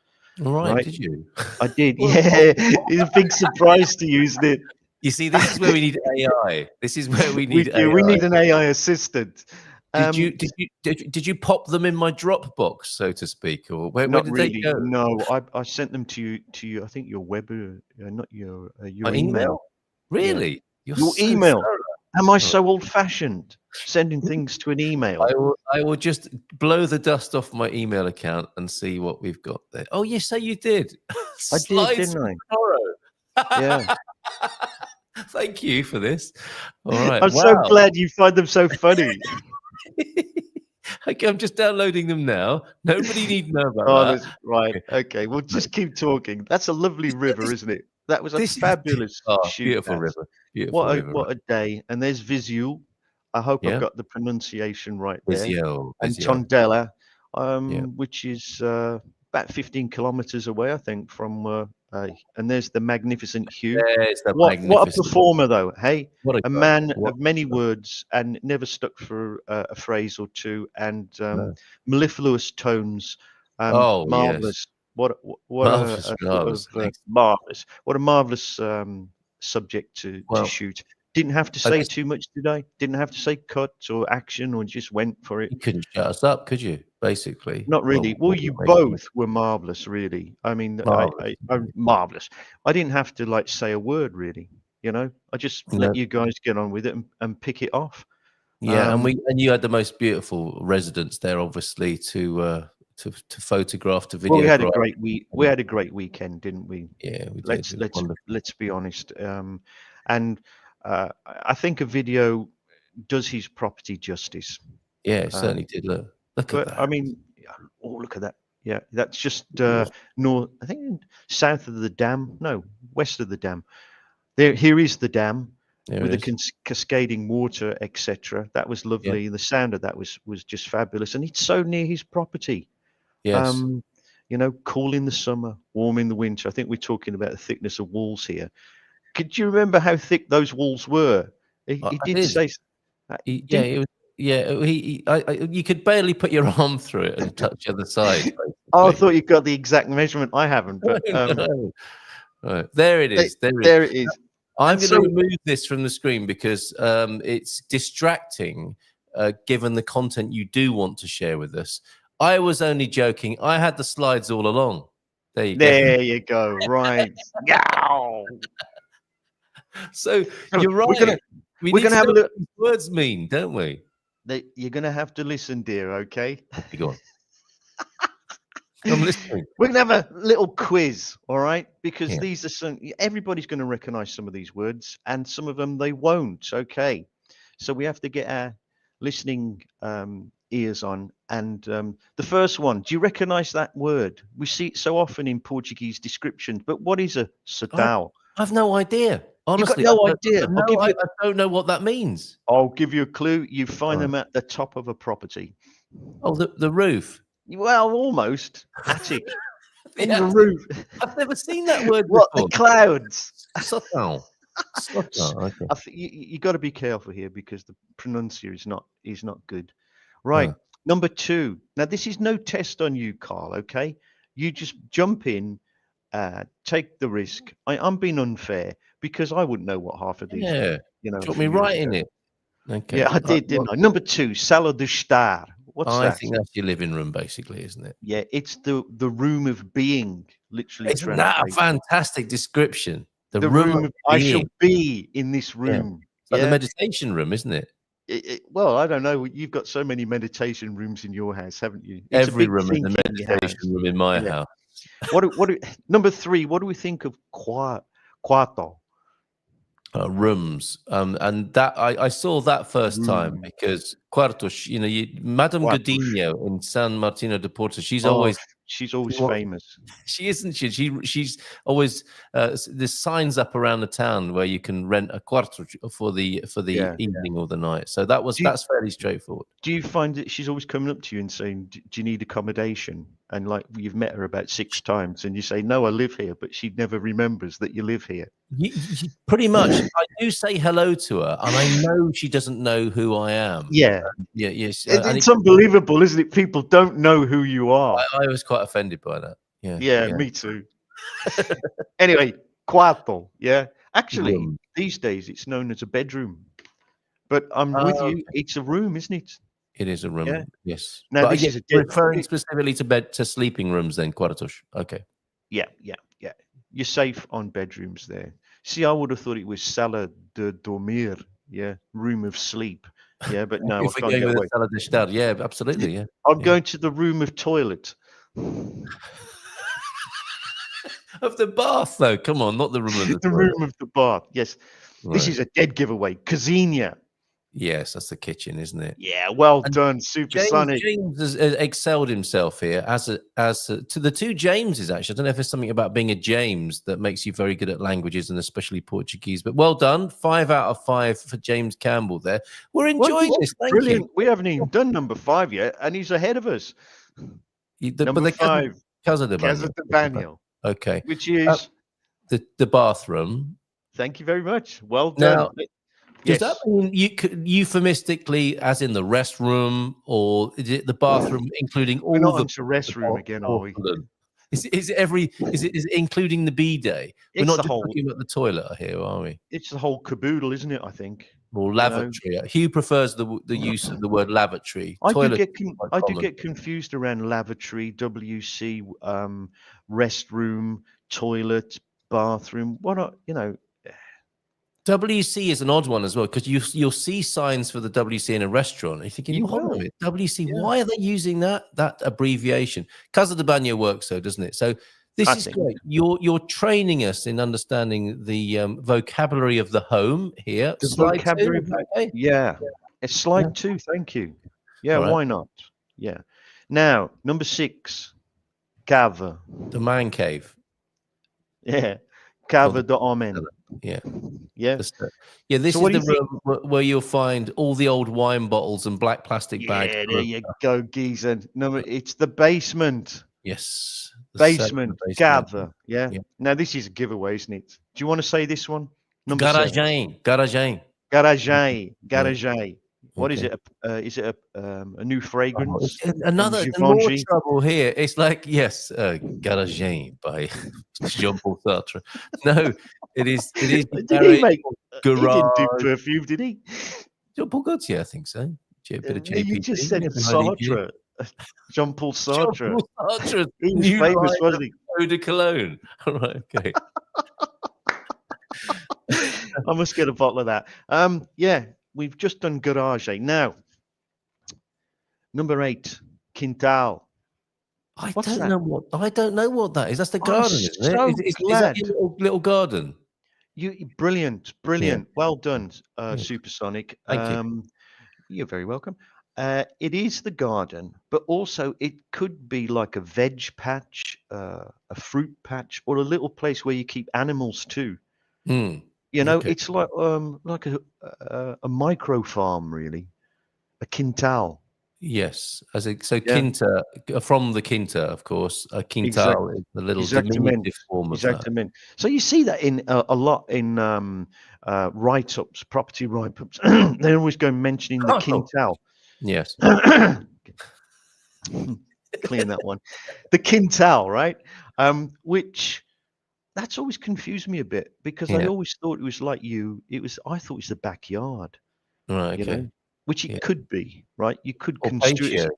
All right, did you? I did, yeah. It's a big surprise to use it. You see, this is where we need AI. This is where we need AI. We need an AI assistant. Did you pop them in my Dropbox, so to speak, or where did they go? No, I sent them to you. I think your web, not your email. Really? Yeah. Your email. Thorough. Am I so old-fashioned? Sending things to an email. I will just blow the dust off my email account and see what we've got there. Oh, you say you did. I did, didn't I? Yeah. Thank you for this. All right. I'm so glad you find them so funny. Okay, I'm just downloading them now. Nobody needs to know about Oh, that. that's right. Okay, we'll just keep talking. That's a lovely river, isn't it? That was a This is fabulous shoot. beautiful That. river. Beautiful river. What a day. And there's Visual. I hope I've Yeah. got the pronunciation right there. Visio. And Visio. Tondela, Yeah. which is about 15 kilometers away, I think, from and there's the magnificent Hugh. There's the What a magnificent. performer, though. Hey, What a guy. man What of many a guy. words and never stuck for a phrase or two, and No. mellifluous tones. Oh, yes. Marvelous. What Marvelous, a sort marvelous. of Thanks. marvelous. What a marvelous subject to Well, shoot. Didn't have to I say guess too much today. Didn't have to say cut or action, or just went for it. you couldn't shut us up, could you? Basically. Not really. Well, you both were marvelous, really. I mean, Marvelous. I'm marvelous. I didn't have to like say a word, really. You know, I just No. let you guys get on with it and pick it off. Yeah, and you had the most beautiful residence there, obviously, to photograph, to Well, we had a videograph. great we had a great weekend, didn't we? Yeah, we did. It was wonderful. Let's be honest. And I think a video does his property justice. Yeah, it certainly did. Look at But that. I mean, yeah, oh, look at that. Yeah, that's just north. I think south of the dam. No, west of the dam. Here is the dam There with it the is. cascading water, etc. That was Yeah. lovely. The sound of that was just fabulous, and it's so near his property. Yes. You know, cool in the summer, warm in the winter. I think we're talking about the thickness of walls here. Could you remember how thick those walls were? He I did did. say. Yeah, it was. Yeah, you could barely put your arm through it and touch the other side. Oh, I basically. thought you got the exact measurement. I haven't, but No. Right, there it is. there it is. I'm And going so- to remove this from the screen because it's distracting, given the content you do want to share with us. I was only joking. I had the slides all along. There you go. There you go. Right. Yow. So you're right. We're We we're need gonna to have a know look. what these words mean, don't we? You're going to have to listen, dear. Okay. You go on. I'm listening. We're going to have a little quiz, all right? Because Yeah. these are some. Everybody's going to recognize some of these words, and some of them they won't. Okay. So we have to get our listening ears on. And the first one, do you recognize that word? We see it so often in Portuguese descriptions. But what is a sedal? I've no idea. Honestly, no I don't- idea. No, I don't know what that means. I'll give you a clue. You find Right. them at the top of a property. Oh, the roof. Well, almost attic. On Yeah. the roof. I've never seen that word What the before. clouds? Sotal. Sotal. Okay. I think you got to be careful here because the pronunciation is not good. Right. Yeah. Number 2. Now this is no test on you, Carl. Okay, you just jump in, take the risk. I'm being unfair because I wouldn't know what half of these. Yeah. You know. Drop a me few right years in ago. it. Okay. Yeah, I did, didn't I? Number 2, sala de estar. What's I that? think that's your living room, basically, isn't it? Yeah, it's the room of being, literally. Isn't that a translated. fantastic description? The room of I shall being. be in this room. It's like Yeah. the meditation room, isn't it? Well, I don't know. You've got so many meditation rooms in your house, haven't you? It's a Every big room is a thinking house. meditation room in my Yeah. house. Number 3? What do we think of quarto? Rooms, and that I saw that first time because Quartos, Madame Quartos. Godinho in San Martino de Porto, she's Oh, always she's always What- famous. she isn't she's always there's signs up around the town where you can rent a quarto for the Yeah, evening or the night. So Do you- that's fairly straightforward. Do you find that she's always coming up to you and saying, "Do you need accommodation?" And like you've met her about 6 times, and you say, "No, I live here," but she never remembers that you live here. Pretty much, I do say hello to her, and I know she doesn't know who I am. Yeah, Yes, it's unbelievable, isn't it? People don't know who you are. I was quite offended by that. Yeah, me too. Anyway, quarto. Yeah, actually, Room. these days it's known as a bedroom. But I'm with you. Okay. It's a room, isn't it? It is a room. Yeah. Yes. Now, But this yeah, is a dead- referring specifically to sleeping rooms then, quartos. Okay. Yeah. You're safe on bedrooms there. See, I would have thought it was sala de dormir. Yeah, room of sleep. Yeah, but no, I If we can't go get with away. a sala de estar, yeah, absolutely, yeah. I'm yeah. going to the room of toilet. Of the bath, though. Come on, not the room of the The toilet. room of the bath. Yes. This Right. is a dead giveaway. Cozinha. Yes, that's the kitchen, isn't it? Yeah, well And done, Supersonic. James has excelled himself here to the two Jameses. Actually, I don't know if there's something about being a James that makes you very good at languages and especially Portuguese. But well done, 5 out of 5 for James Campbell. There, we're enjoying this. Thank Brilliant. you. We haven't even done number 5 yet, and he's ahead of us. Number 5, Casa de Casa Banho. de Banho, Okay, which is the bathroom. thank you very much. Well done. Now, Yes. does that mean euphemistically, as in the restroom, or is it the bathroom, including all We're not the onto restroom again, are we? porcelain? Is it including the bidet? We're It's not the just whole. talking about the toilet here, are we? It's the whole caboodle, isn't it? I think. Or You know? lavatory. Hugh prefers the use of the word lavatory. I do Toilet get is quite I do common. get confused around lavatory, WC, restroom, toilet, bathroom. What are you know? WC is an odd one as well, because you'll see signs for the WC in a restaurant. And you're thinking, You hold on a will. minute, WC, Yeah. why are they using that abbreviation? Casa de Banho works though, doesn't it? So this I is think. great. You're training us in understanding the vocabulary of the home here. The Slide vocabulary. 2, okay? Yeah. It's slide 2. Thank you. Yeah. All right. Why not? Yeah. Now number 6, cava. The man cave. Yeah. Or Cava the de homem. yeah. Yeah. This is what do the you think? room where you'll find all the old wine bottles and black plastic bags. Yeah. full There of you stuff. go, geezer. Number. It's the basement. Yes. The cellar, Basement. the basement. Cava. Yeah. Yeah. Now this is a giveaway, isn't it? Do you want to say this one? Number 7. Garagem. Garagem. Garagem. What is Okay. it? Is it a new fragrance? Another more Givenchy? trouble here. It's like, yes, Garagem by Jean-Paul Sartre. No, it is Did he garage. make? He didn't do Garage. perfume, did he? Jean-Paul Gaultier, I think so. A bit of JPG. You just said yeah, behind EQ. Sartre. Jean-Paul Sartre. Jean-Paul Sartre. He was New famous, line wasn't he? Eau de Cologne. All right, okay. I must get a bottle of that. Yeah, we've just done garage. Now, number 8, quintal. I What's don't that? know what that is. That's the I'm garden, isn't it? so Is that glad. your little garden? Brilliant. Well done, Supersonic. Thank you. You're very welcome. It is the garden, but also it could be like a veg patch, a fruit patch, or a little place where you keep animals too. Mm. You know, Okay. it's like a micro farm, really, a quintal. Yes, Yeah. Quinta from the Quinta, of course. A quintal is the little diminutive form of that. Exactly. So you see that in a lot in write-ups, property write-ups. They always go mentioning the quintal. Yes. Clean that one. The quintal, right? Which that's always confused me a bit because I Yeah. always thought it was like I thought it was the backyard, Right. you Okay. know, which it Yeah. could be, right? You could Or construe it as patio.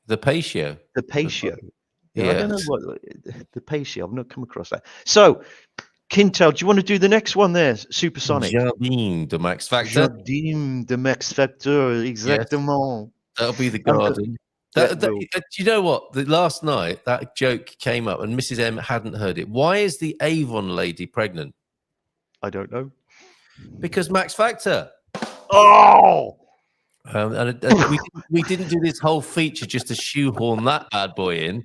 The patio. the patio. Yeah, I don't know Yes. what the patio. I've not come across that. So, quintal, do you want to do the next one there, Supersonic? Jardin de Max Factor. Jardin de Max Factor, exactement. That'll be the I'm go- garden. that Do will- you know what? Last night that joke came up, and Mrs. M hadn't heard it. Why is the Avon lady pregnant? I don't know. Because Max Factor. Oh, We didn't do this whole feature just to shoehorn that bad boy in.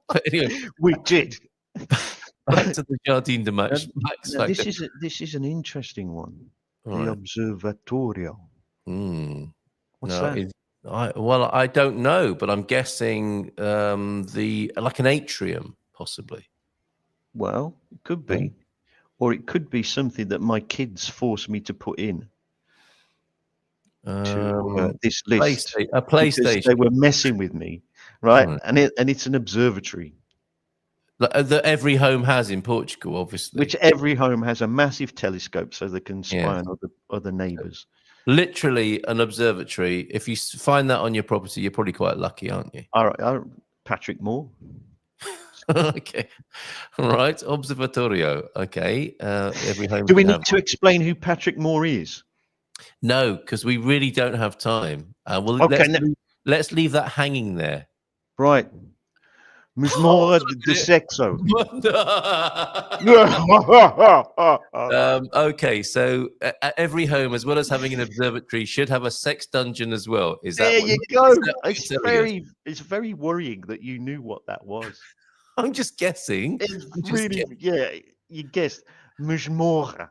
But anyway, we did. back to the Jardin de Max Now, Factor. this is an interesting one. All The right. Observatorio. What's No, that? I don't know, but I'm guessing like an atrium, possibly. Well, it could be, or it could be something that my kids forced me to put in to this list. A because PlayStation. They were messing with me, right? Right. And it's an observatory, That every home has in Portugal, obviously. which every home has a massive telescope so they can spy Yeah. on other neighbours. Literally an observatory. If you find that on your property, you're probably quite lucky, aren't you? All right, Patrick Moore. Okay. All right. Observatorio. Okay. Every home. Do we can need have to explain who Patrick Moore is? No, because we really don't have time. Well, Okay, let's leave that hanging there. Right. Musmora de sexo. Okay, so every home, as well as having an observatory, should have a sex dungeon as well. Is that There what you is go. that what It's you're telling us? very worrying that you knew what that was. I'm just guessing. It's I'm just really, yeah, you guessed. Musmora.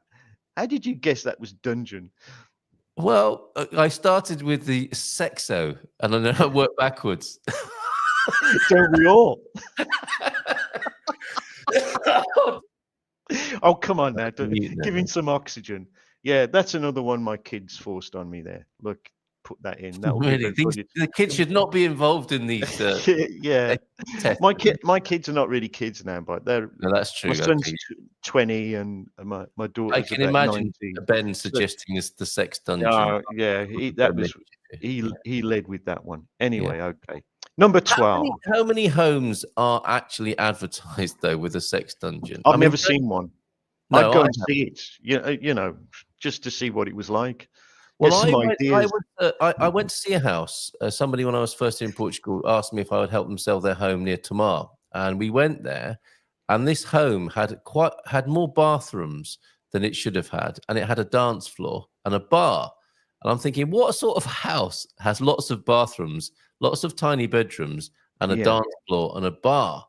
How did you guess that was dungeon? Well, I started with the sexo, and then I worked backwards. Don't we all? Oh, come on now. Give him some oxygen. Yeah, that's another one my kids forced on me there. Look, put that in. That'll give Really, everybody. the kids should not be involved in these. Yeah. Tests. My kids are not really kids now, but they're. No, that's true. My son's Okay. 20 and my I daughter's can about imagine 19. Ben suggesting is the sex dungeon. Yeah, he led with that one. Anyway, Yeah. okay. Number 12. How many homes are actually advertised though with a sex dungeon? I've never seen one. No, I'd go I and see it. You know, just to see what it was like. Well, Get some ideas. I went to see a house. Somebody, when I was first in Portugal, asked me if I would help them sell their home near Tomar, and we went there. And this home had more bathrooms than it should have had, and it had a dance floor and a bar. And I'm thinking, what sort of house has lots of bathrooms, lots of tiny bedrooms, and a dance floor and a bar?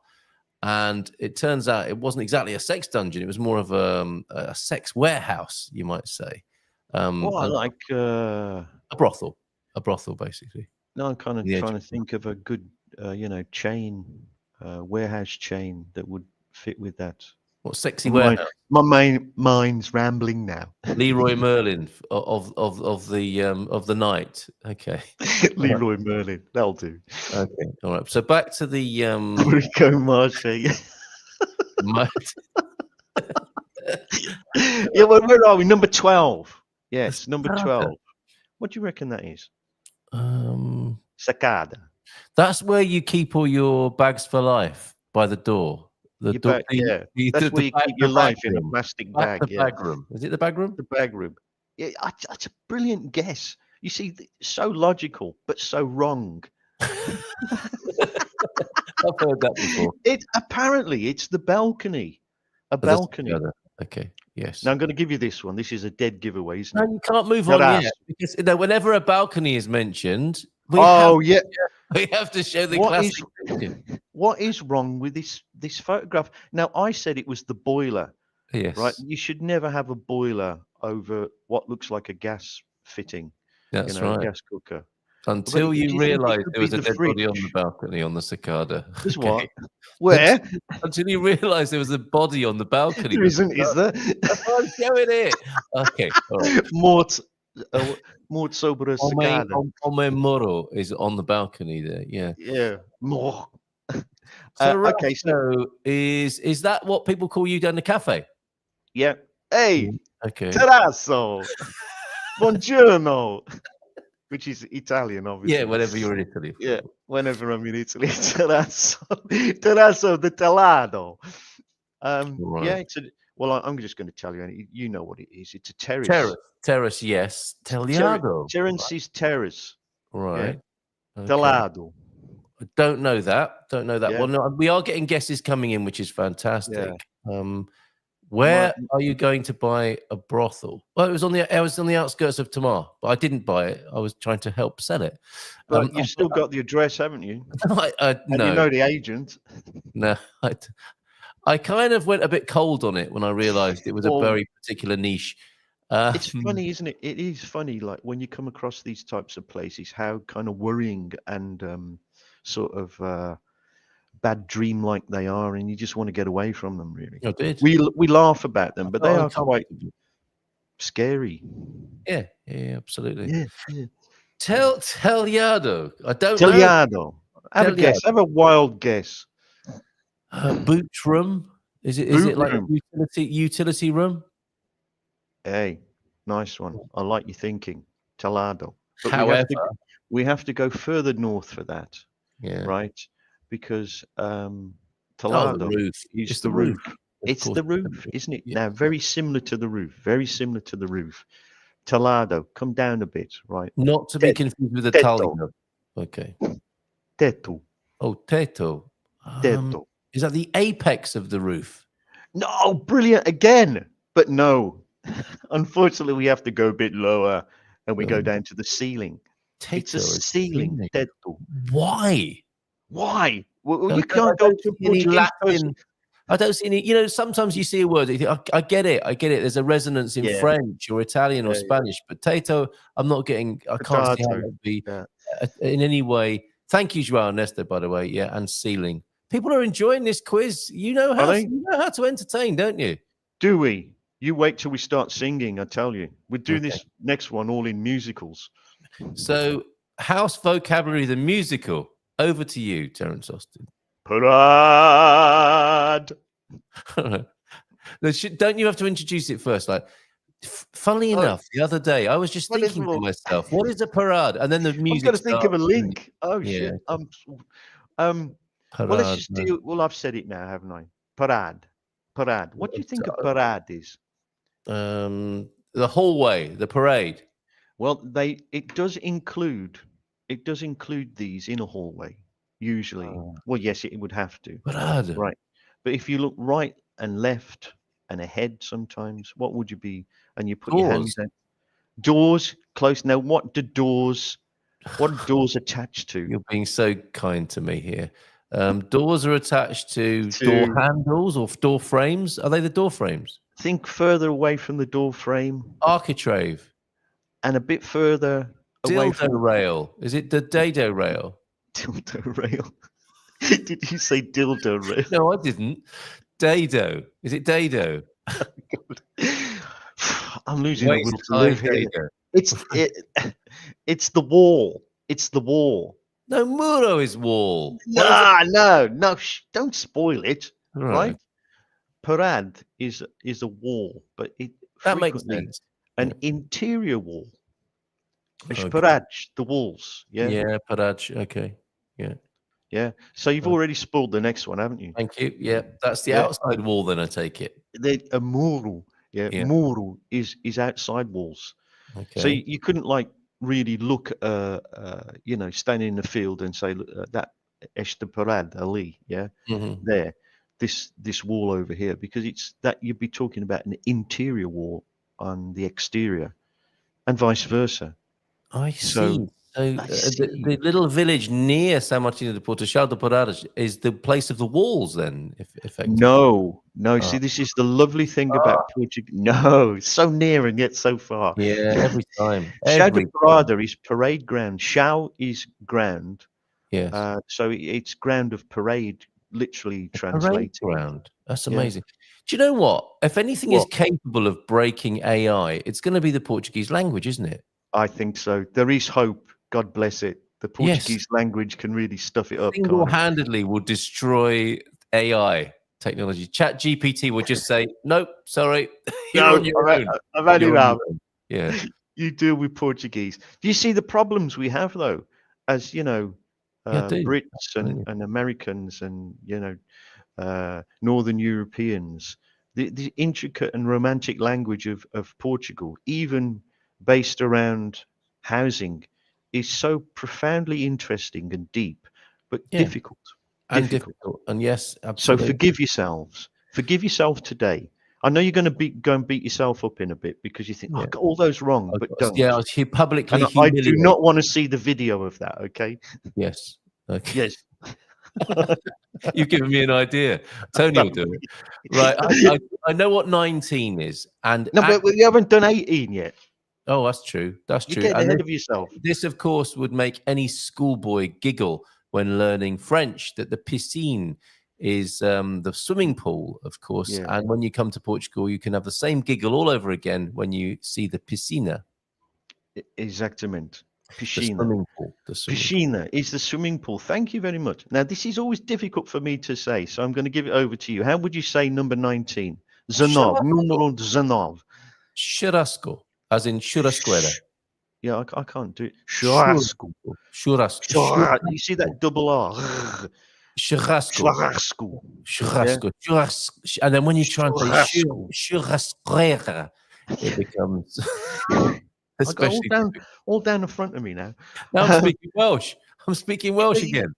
And it turns out it wasn't exactly a sex dungeon; it was more of a sex warehouse, you might say. Like a brothel, basically. no, I'm kind of trying to think of a good, chain, warehouse chain that would fit with that. What sexy warehouse? My mind's rambling now. Leroy Merlin of the night. Okay. Leroy Merlin, that'll do. Okay, all right. So back to the Rico Marche. Yeah, well, where are we? Number 12. Yes, number 12. What do you reckon that is? Sacada. That's where you keep all your bags for life by the door. That's where you keep your life in a plastic bag. The bag room. Is it the bag room? The bag room. Yeah, that's a brilliant guess. You see, so logical, but so wrong. I've heard that before. Apparently it's the balcony. A balcony. Okay. Yes. Now I'm going to give you this one. This is a dead giveaway, isn't it? No, you can't move on yet because whenever a balcony is mentioned, we have to show the classic picture. What is wrong with this photograph? Now I said it was the boiler. Yes. Right. You should never have a boiler over what looks like a gas fitting. That's right. A gas cooker. Until you realised there was a dead body on the balcony on the Cicada. There's what? Where? Until you realised there was a body on the balcony. There isn't, is there? That's why I'm showing it. Okay. All right. Mort sobre a Cicada. Ome Moro is on the balcony there. Yeah. Yeah. More. Okay. So is that what people call you down the cafe? Yeah. Hey. Okay. Terrazzo. Buongiorno. Which is Italian, obviously. Yeah, whenever you're in Italy. Yeah, whenever I'm in Italy. Terrazzo de telado. Right. Yeah, I'm just going to tell you. You know what it is. It's a terrace. Terrace, yes. Telado. Terence's terrace. Right. Yeah. Okay. Telado. I don't know that. Yeah. Well, no, we are getting guesses coming in, which is fantastic. Yeah. Where are you going to buy a brothel? Well, I was on the outskirts of Tamar, but I didn't buy it. I was trying to help sell it. But you've still got the address, haven't you? No. And you know the agent. No, I kind of went a bit cold on it when I realised it was a very particular niche. It's funny, isn't it? It is funny, like when you come across these types of places, how kind of worrying and sort of bad dream like they are, and you just want to get away from them, really. I did. We laugh about them, but they are quite scary. Yeah, absolutely. Yeah. Telliado. I don't know. Telliado. Have a guess. Have a wild guess. Boot room. Is it like a utility room? Hey, nice one. I like your thinking. Telado. But however, we have to go further north for that. Yeah. Right? Because Telado is the roof. It's the roof, isn't it? Yeah. Now, very similar to the roof. Telado, come down a bit, right? Not to be confused with the taglio. Okay. Teto. Oh, teto. Dedo. Is that the apex of the roof? No, brilliant again. But no, unfortunately, we have to go a bit lower and we go down to the ceiling. It's a Tato is ceiling. Teto. Why? Why? Well, I you don't- can't I go don't to a see any Portuguese person. Latin. I don't see any. You know, sometimes you see a word. You think, I get it. I get it. There's a resonance in Yeah. French or Italian or Yeah, yeah. Spanish. Potato, I'm not getting. I can't see how Potato. that would be Yeah. in any way. Thank you, Joao Ernesto, by the way. Yeah, and ceiling. People are enjoying this quiz. You know how they? you know how to entertain, don't you? Do we? You wait till we start singing, I tell you. We'll do Okay. this next one all in musicals. So, House Vocabulary, the musical. Over to you, Terence Austin. Parade. Don't you have to introduce it first? Like, funnily enough, the other day I was just What is thinking to it? myself, "What is a parade?" And then the I'm music. going to think of a starts. link. Oh, Yeah. shit. Well, let's Parade. just do. Well, I've said it now, haven't I? Parade. Parade. What do you think a parade is? The hallway, the parade. Well, it does include these in a hallway usually. Well, yes, it would have to. Parade. Right. But if you look right and left and ahead sometimes, what would you be? And you put your hands Doors. out. Doors, close. Now, what are doors attached to? You're being so kind to me here. Doors are attached to To- door handles or door frames. Are they the door frames? Think further away from the door frame Architrave. and a bit further away Dildo from rail. Is it the dado rail? dildo rail. Did you say dildo rail? No, I didn't. Dado. Is it dado? I'm losing the will Waist to high live here. dado. It's the wall. It's the wall. No, muro is wall. No. Don't spoil it. Right. Right? Parade is a wall, but it That makes frequently sense. an interior wall. It's Okay. parade, the walls. Yeah. Yeah, parage. Okay. Yeah. Yeah. So you've already spoiled the next one, haven't you? Thank you. Yeah, that's the Yeah. outside wall. Then I take it. A muro. Yeah. Yeah. Muro is outside walls. Okay. So you couldn't like really look, standing in the field and say, look, that esta parade ali, yeah, Mhm. there, this wall over here, because it's that you'd be talking about an interior wall on the exterior, and vice versa. I So- see. So I see. the little village near San Martino de Porto, Chão de Paradas, is the place of the walls. Then, if effectively. No. See, this is the lovely thing about Portugal. No, so near and yet so far. Yeah, every time. Chão de Parada is parade ground. Chão is ground. Yes. So it's ground of parade, literally Parade translated. ground. That's Yeah. amazing. Do you know what? If anything is What? capable of breaking AI, it's going to be the Portuguese language, isn't it? I think so. There is hope. God bless it. The Portuguese language can really stuff it up. can't it? Single-handedly will destroy AI technology. Chat GPT will just say, "Nope, sorry, you're on your own." I've had You're it on out. your own. Yeah. You deal with Portuguese. Do you see the problems we have though? As you know, Yeah, I do. Brits Absolutely. and Americans and Northern Europeans, the intricate and romantic language of Portugal, even based around housing, is so profoundly interesting and deep, but Yeah. difficult. And difficult. And yes, So absolutely. forgive yourselves. Forgive yourself today. I know you're going to go and beat yourself up in a bit because you think, I got all those wrong, but don't. Yeah, I was publicly And I do humiliated. not want to see the video of that, okay? Yes. Okay. Yes. You've given me an idea. Tony will do it. Right. I know what 19 is. And No, but you haven't done 18 yet. oh, that's true. That's You're true. getting And ahead of yourself. this, of course, would make any schoolboy giggle when learning French, that the piscine is the swimming pool, of course. Yeah. And when you come to Portugal, you can have the same giggle all over again when you see the piscina. Exactamente. The Piscina. swimming pool. The swimming pool. Piscina is the swimming pool. Thank you very much. Now, this is always difficult for me to say, so I'm going to give it over to you. How would you say number 19? Zanov. Numero 19. Churrasco, as in churrasquera. Yeah, I can't do it. Churrasco. Churrasco. You see that double R? Churrasco. Churrasco. Churrasco. Churrasco. And then when you try and say churrasquera, it becomes I've got especially. all down the front of me now. Now I'm speaking Welsh. I'm speaking Welsh again.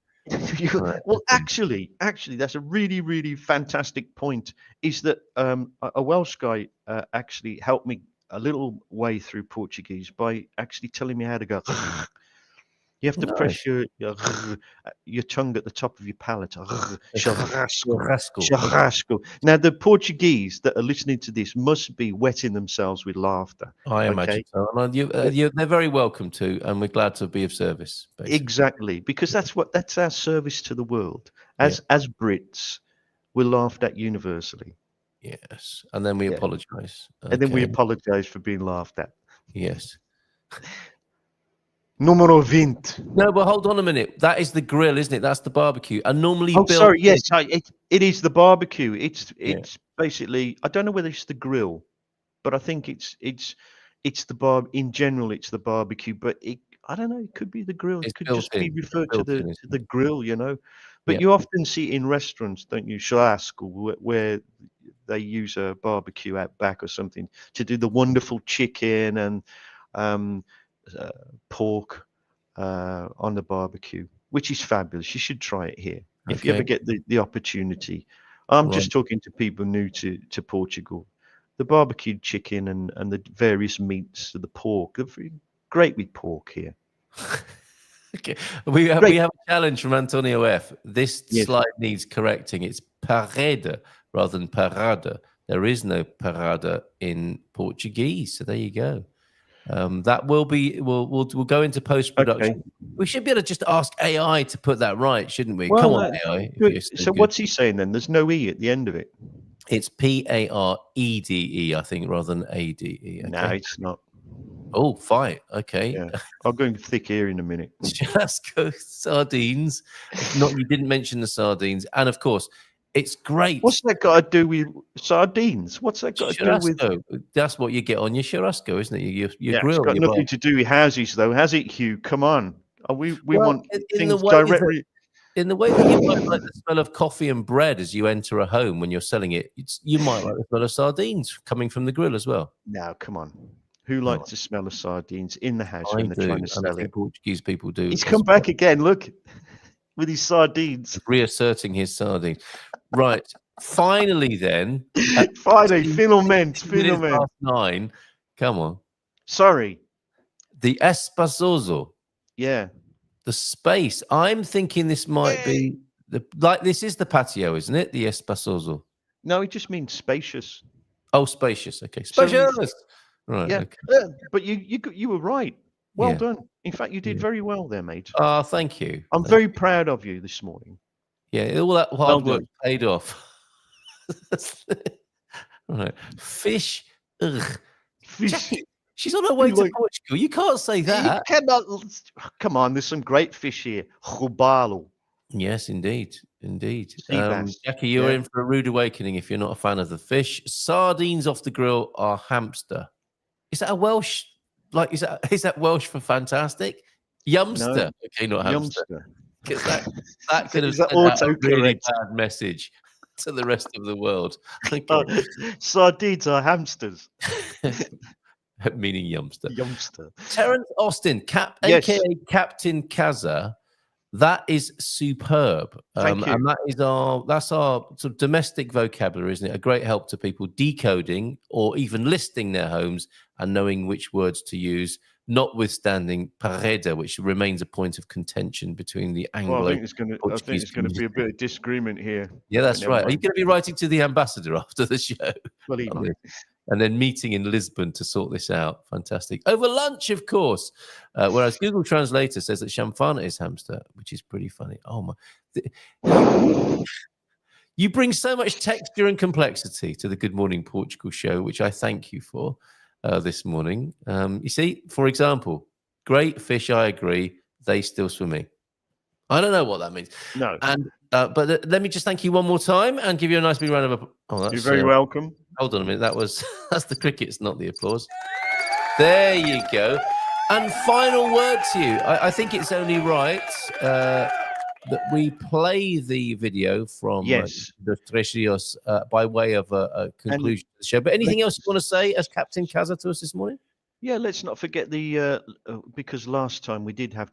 Well, actually, that's a really, really fantastic point. Is that a Welsh guy actually helped me a little way through Portuguese by actually telling me how to go. You have to press your tongue at the top of your palate. Churrasco. Rascal. Churrasco. Now, the Portuguese that are listening to this must be wetting themselves with laughter. I imagine so. And they're very welcome to, and we're glad to be of service. Basically. Exactly, because that's our service to the world. As Brits, we're laughed at universally. Yes, and then we apologise. And then we apologise for being laughed at. Yes. Numero 20. No, but hold on a minute. That is the grill, isn't it? That's the barbecue. And normally, sorry. Yes, it is the barbecue. It's basically. I don't know whether it's the grill, but I think it's the in general, it's the barbecue. But I don't know. It could be the grill. It could just be referred to the grill, you know. But you often see in restaurants, don't you, churrasco, where they use a barbecue out back or something to do the wonderful chicken and pork on the barbecue, which is fabulous. You should try it here if you ever get the opportunity. I'm just talking to people new to Portugal. The barbecued chicken and the various meats, the pork, great with pork here. Okay, we have a challenge from Antonio F. This slide needs correcting. It's parede rather than parada. There is no parada in Portuguese, so there you go. That will be. We'll go into post production. Okay. We should be able to just ask AI to put that right, shouldn't we? Come on, AI. So what's he saying then? There's no e at the end of it. It's PAREDE, I think, rather than ADE. Okay? No, it's not. Oh, fine. Okay. Yeah. I'll go thick here in a minute. Churrasco sardines. You didn't mention the sardines, and of course, it's great. What's that got to do with sardines? What's that got to do with? That's what you get on your churrasco, isn't it? Your grill. It's got nothing to do with houses, though, has it, Hugh? Come on. We want things directly. In the way that you might like the smell of coffee and bread as you enter a home when you're selling it, you might like the smell of sardines coming from the grill as well. No, come on. Who likes the smell of sardines in the house when they're trying to sell it? Portuguese people do. He's come back again. Look, with his sardines, reasserting his sardines. Right. Finally, then. Finalmente. 9. Come on. Sorry. The espaçoso. Yeah. The space. I'm thinking this might be this is the patio, isn't it? The espaçoso. No, it just means spacious. Oh, spacious. Okay. Spacious. Right. Yeah. Okay. But you were right. Well done. In fact, you did very well there, mate. Oh, thank you. I'm very proud of you this morning. Yeah, all that hard work paid off. Right. Fish. Ugh. Fish. Jackie, she's on her way to Portugal. You can't say that. You cannot. Come on, there's some great fish here. Robalo. Yes, indeed. Jackie, you're in for a rude awakening if you're not a fan of the fish. Sardines off the grill are hamster. Is that a Welsh? Is that Welsh for fantastic? Yumster. No. Okay, not hamster. Because that could have sent out a really bad message to the rest of the world. Okay. Sardines are hamsters. Meaning yumster. Terence Austin, aka Captain Kaza. That is superb. Thank you. And that's our sort of domestic vocabulary, isn't it? A great help to people decoding or even listing their homes and knowing which words to use, notwithstanding pareda, which remains a point of contention between the Anglo. Well, I think it's going to be a bit of disagreement here. Yeah, that's right. Are you going to be writing to the ambassador after the show? Believe me. And then meeting in Lisbon to sort this out. Fantastic. Over lunch, of course. Whereas Google Translator says that Shamfana is hamster, which is pretty funny. Oh, my. You bring so much texture and complexity to the Good Morning Portugal show, which I thank you for this morning. You see, for example, great fish, I agree. They still swimming. I don't know what that means. No. And but let me just thank you one more time and give you a nice big round of applause. Oh, you're very welcome. Hold on a minute. That's the crickets, not the applause. There you go. And final word to you. I think it's only right that we play the video from the Tres Rios by way of a conclusion of the show. But anything else you want to say as Captain Kaza to us this morning? Yeah, let's not forget the because last time we did have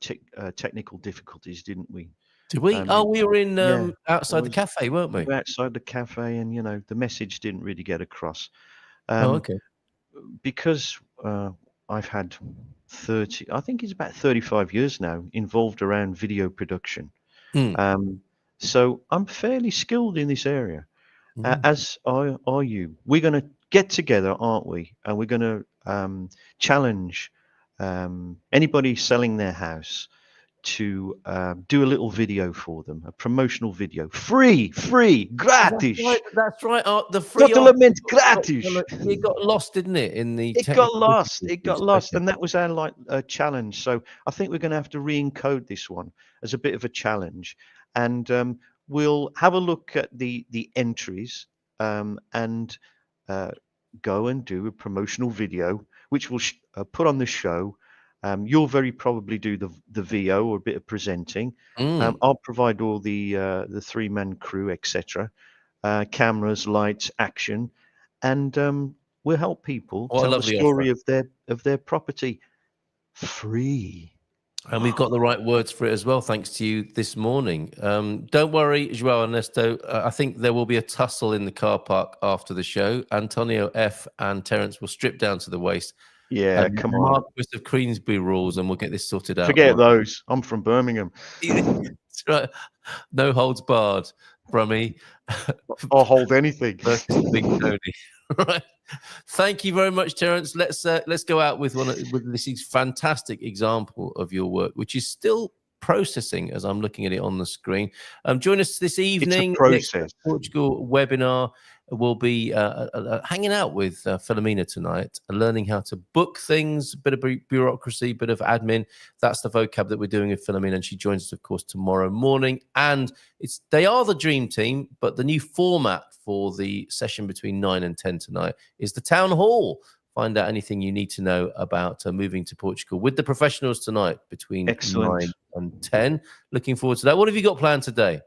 technical difficulties, didn't we? Did we? Oh, we were in Yeah, it outside the was cafe, weren't we? we were outside the cafe, and the message didn't really get across. Oh, Um, okay. because I've had 30, I think it's about 35 years now, involved around video production. Mm. Um, so I'm fairly skilled in this area, Mm. as are you. We're going to get together, aren't we? And we're going to challenge anybody selling their house to do a little video for them, a promotional video, free, grátis, That's right. The free totalmente got, grátis. it got lost, didn't it, in the It got technical lost. It difficulties? got lost, Okay. and that was our challenge. So I think we're going to have to re-encode this one as a bit of a challenge, and we'll have a look at the entries and go and do a promotional video, which we'll put on the show. You'll very probably do the VO or a bit of presenting. Mm. I'll provide all the three-man crew, etc. Cameras, lights, action, and we'll help people What a tell the lovely offer. story of their property free. And we've got the right words for it as well, thanks to you this morning. Don't worry, Joao Ernesto. I think there will be a tussle in the car park after the show. Antonio F. and Terence will strip down to the waist. Yeah, come on. Marquis of Queensbury rules, and we'll get this sorted out. Forget those. I'm from Birmingham. That's right. No holds barred, Brummy. I'll hold anything. Versus the Big Tony. Right. Thank you very much, Terence. Let's go out with this fantastic example of your work, which is still processing as I'm looking at it on the screen. Join us this evening. It's a process. Next Portugal webinar. We'll be hanging out with Philomena tonight, learning how to book things, a bit of bureaucracy, bit of admin. That's the vocab that we're doing with Philomena, and she joins us, of course, tomorrow morning. And they are the dream team, but the new format for the session between 9 and 10 tonight is the town hall. Find out anything you need to know about moving to Portugal with the professionals tonight between 9 and 10. Looking forward to that. What have you got planned today?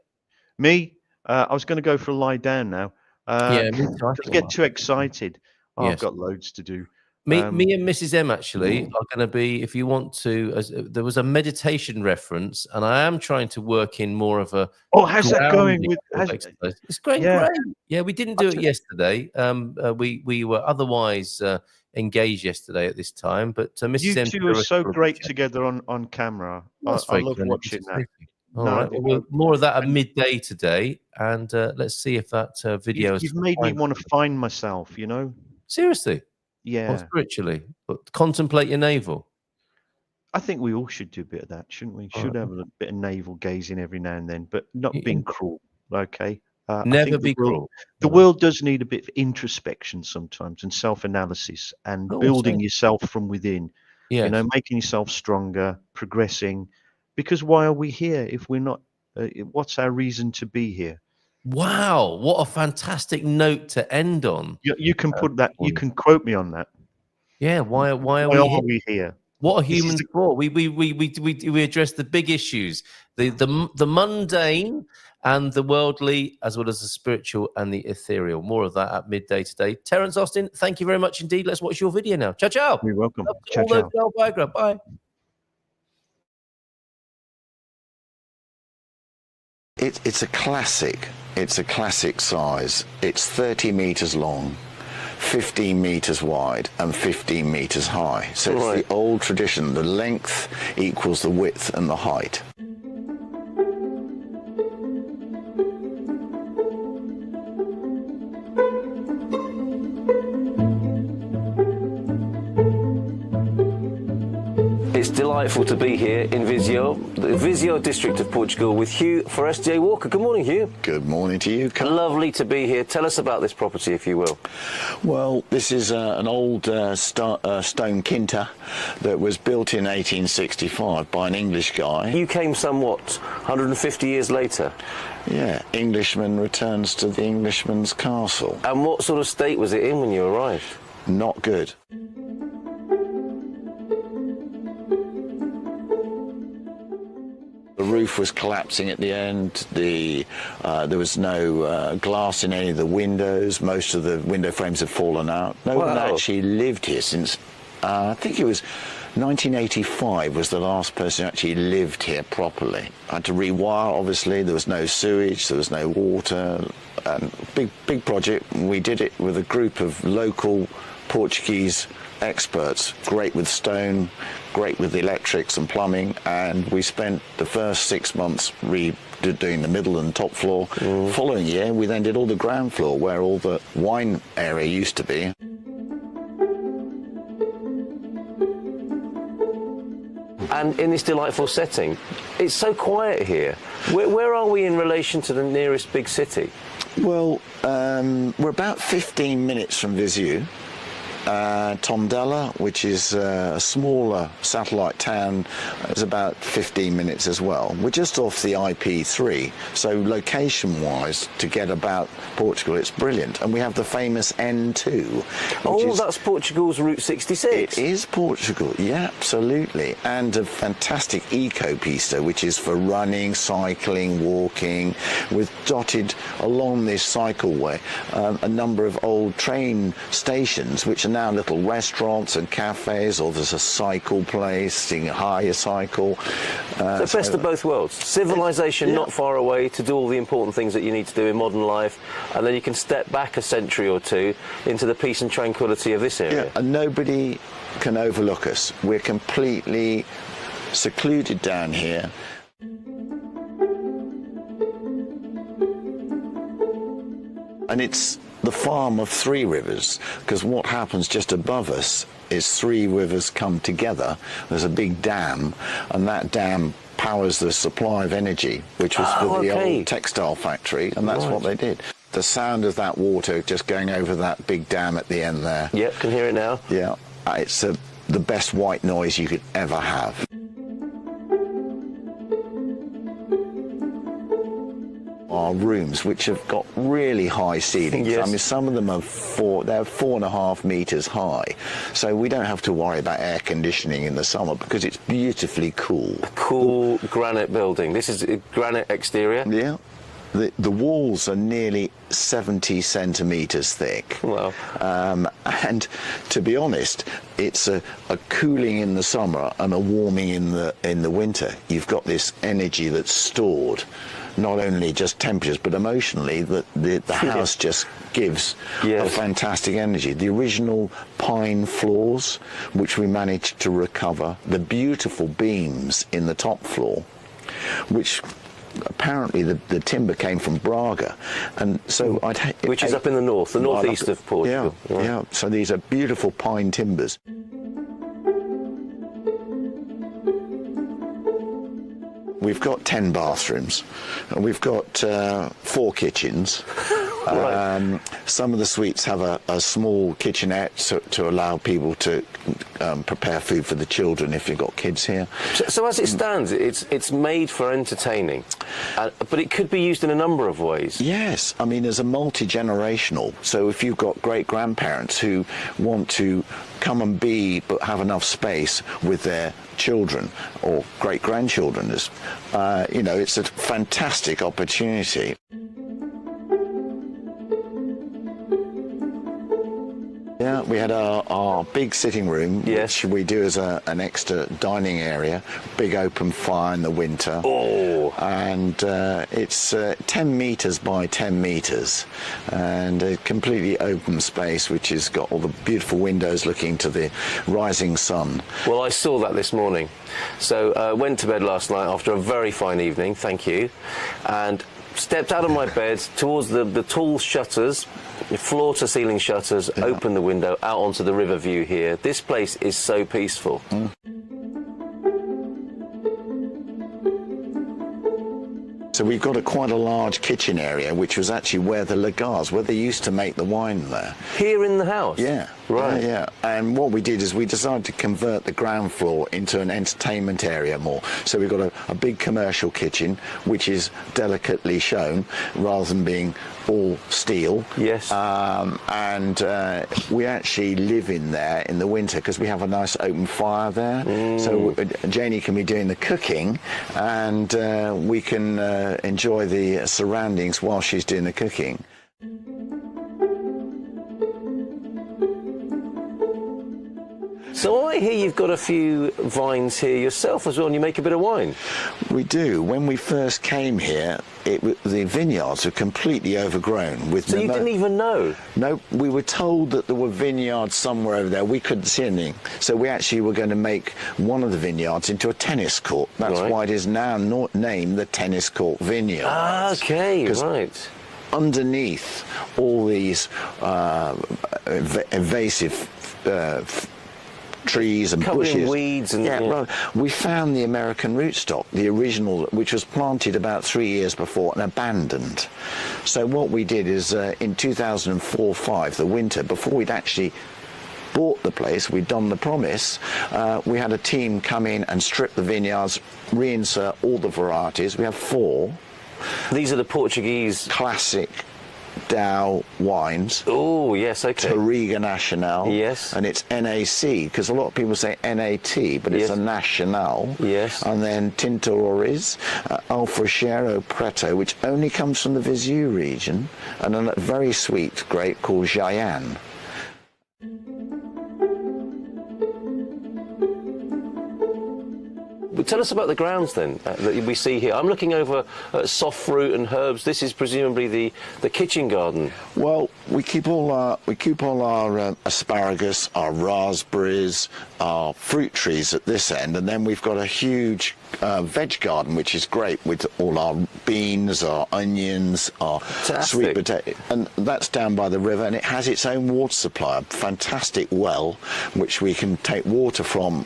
Me? I was going to go for a lie down now. Yeah, me too. I get too excited. Oh, Yes. I've got loads to do. Me and Mrs. M actually are going to be, if you want to, there was a meditation reference, and I am trying to work in more of a. Oh, how's that going? It's great. Yeah. Great. Yeah, we didn't do it yesterday. We were otherwise engaged yesterday at this time, but Mrs. M. You two are so great together on camera. I love watching that. All right. Well, more of that at midday today, and let's see if that video You've made me want to find myself, Seriously? Yeah. Or spiritually? But contemplate your navel. I think we all should do a bit of that, shouldn't we? Should have a bit of navel gazing every now and then, but not being cruel, okay? Never be cruel. The world does need a bit of introspection sometimes and self-analysis and building yourself from within, making yourself stronger, progressing. Because why are we here if we're not? What's our reason to be here? Wow, what a fantastic note to end on. You can put that. You can quote me on that. Yeah. Why are we here? What are humans for? We address the big issues, the mundane and the worldly, as well as the spiritual and the ethereal. More of that at midday today. Terence Austin, thank you very much indeed. Let's watch your video now. Ciao, ciao. You're welcome. Ciao, ciao. Bye. It's a classic. It's a classic size. It's 30 meters long, 15 meters wide, and 15 meters high. So it's the old tradition. The length equals the width and the height. It's delightful to be here in Viseu, the Viseu district of Portugal, with Hugh Forrest J. Walker. Good morning, Hugh. Good morning to you. Lovely to be here. Tell us about this property, if you will. Well, this is an old stone quinta that was built in 1865 by an English guy. You came somewhat 150 years later. Yeah, Englishman returns to the Englishman's castle. And what sort of state was it in when you arrived? Not good. The roof was collapsing at the end. There was no glass in any of the windows. Most of the window frames had fallen out. No one actually lived here since I think it was 1985 was the last person who actually lived here properly. I had to rewire, obviously. There was no sewage, there was no water. Big project. We did it with a group of local Portuguese experts, great with stone, great with electrics and plumbing, and we spent the first 6 months doing the middle and top floor. Following year, we then did all the ground floor where all the wine area used to be. And in this delightful setting, it's so quiet here. Where are we in relation to the nearest big city? Well, we're about 15 minutes from Viseu. Tondela, which is a smaller satellite town, is about 15 minutes as well. We're just off the IP3, so location-wise, to get about Portugal, it's brilliant. And we have the famous N2. Oh, that's Portugal's Route 66. It is Portugal, yeah, absolutely. And a fantastic eco-pista, which is for running, cycling, walking, with dotted along this cycleway a number of old train stations, which are now little restaurants and cafes, or there's a cycle place, you can hire a cycle. The best of both worlds. Civilization not far away to do all the important things that you need to do in modern life, and then you can step back a century or two into the peace and tranquility of this area. Yeah, and nobody can overlook us. We're completely secluded down here. And it's the farm of three rivers, because what happens just above us is three rivers come together. There's a big dam, and that dam powers the supply of energy, which was for the old textile factory, and that's what they did. The sound of that water just going over that big dam at the end there. Yep, can hear it now. Yeah, it's the best white noise you could ever have. Our rooms, which have got really high ceilings. Yes. I mean, some of them are they're 4.5 meters high, so we don't have to worry about air conditioning in the summer because it's beautifully cool. Cool granite building. This is a granite exterior. Yeah. The walls are nearly 70 centimeters thick. Wow. And to be honest, it's a cooling in the summer and a warming in the winter. You've got this energy that's stored, not only just temperatures, but emotionally, the house just gives a fantastic energy. The original pine floors, which we managed to recover, the beautiful beams in the top floor, which apparently the timber came from Braga, and so which is up in the north, the northeast of Portugal. Yeah, right. Yeah. So these are beautiful pine timbers. We've got 10 bathrooms, and we've got 4 kitchens. Right. Some of the suites have a small kitchenette to allow people to prepare food for the children if you've got kids here. So as it stands, it's made for entertaining, but it could be used in a number of ways. Yes, I mean, there's a multi-generational. So if you've got great-grandparents who want to come and be but have enough space with their children or great-grandchildren, it's a fantastic opportunity. Yeah, we had our big sitting room, which we do as an extra dining area, big open fire in the winter. Oh! And it's 10 metres by 10 metres, and a completely open space, which has got all the beautiful windows looking to the rising sun. Well, I saw that this morning. So went to bed last night after a very fine evening, thank you, and stepped out of my bed towards the tall shutters, floor-to-ceiling shutters, opened the window out onto the river view here. This place is so peaceful. So we've got quite a large kitchen area, which was actually where the lagars, where they used to make the wine there. Here in the house? Yeah. Right. Yeah. And what we did is we decided to convert the ground floor into an entertainment area more. So we've got a big commercial kitchen, which is delicately shown, rather than being all steel. Yes. And we actually live in there in the winter because we have a nice open fire there. So Janie can be doing the cooking, and we can enjoy the surroundings while she's doing the cooking. So I hear you've got a few vines here yourself as well, and you make a bit of wine. We do. When we first came here, the vineyards were completely overgrown. So you didn't even know? No, we were told that there were vineyards somewhere over there. We couldn't see anything. So we actually were going to make one of the vineyards into a tennis court. That's why it is now named the Tennis Court Vineyard. Ah, okay, right. Underneath all these invasive trees and bushes, weeds and well, we found the American rootstock, the original, which was planted about 3 years before and abandoned. So what we did is in 2004-05, the winter, before we'd actually bought the place, we'd done the promise, we had a team come in and strip the vineyards, reinsert all the varieties. We have 4. These are the Portuguese classic Dow wines. Oh, yes, okay. Turriga Nacional. Yes. And it's NAC, because a lot of people say NAT, but it's a Nacional. Yes. And then Tinto Oriz, Alfreshero Preto, which only comes from the Viseu region, and a very sweet grape called Jayan. But tell us about the grounds then that we see here. I'm looking over at soft fruit and herbs. This is presumably the kitchen garden. Well, we keep all our asparagus, our raspberries, our fruit trees at this end, and then we've got a huge veg garden, which is great, with all our beans, our onions, our sweet potato, and that's down by the river, and it has its own water supply, a fantastic well, which we can take water from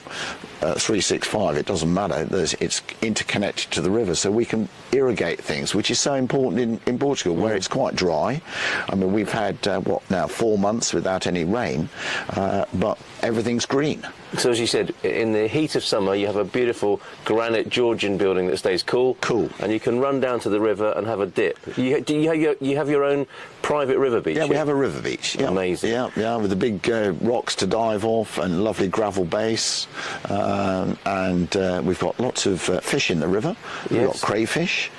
365. It doesn't matter. It's interconnected to the river, so we can irrigate things, which is so important in Portugal, where it's quite dry. I mean, we've had 4 months without any rain, but everything's green. So as you said, in the heat of summer, you have a beautiful granite Georgian building that stays cool. Cool. And you can run down to the river and have a dip. You have your own private river beach? Yeah, we have a river beach. Yeah. Amazing. Yeah, with the big rocks to dive off and lovely gravel base. And we've got lots of fish in the river. We've got crayfish,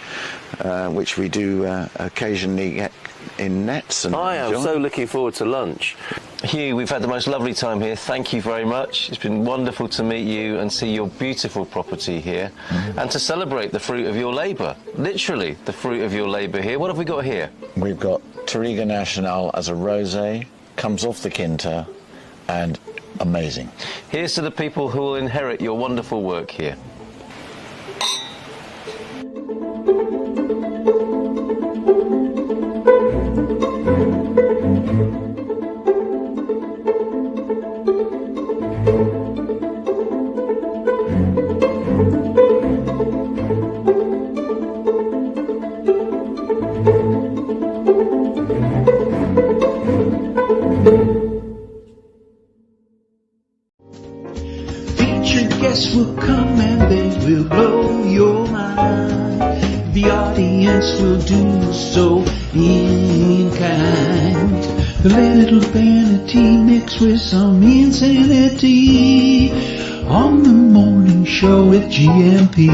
which we do occasionally get in nets. And I am so looking forward to lunch. Hugh, we've had the most lovely time here. Thank you very much. It's been wonderful to meet you and see your beautiful property here, and to celebrate the fruit of your labour. Literally, the fruit of your labour here. What have we got here? We've got Turriga Nacional as a rosé, comes off the Quinta, and amazing. Here's to the people who will inherit your wonderful work here. Guests will come and they will blow your mind. The audience will do so in kind. The little vanity mixed with some insanity on the morning show with GMP.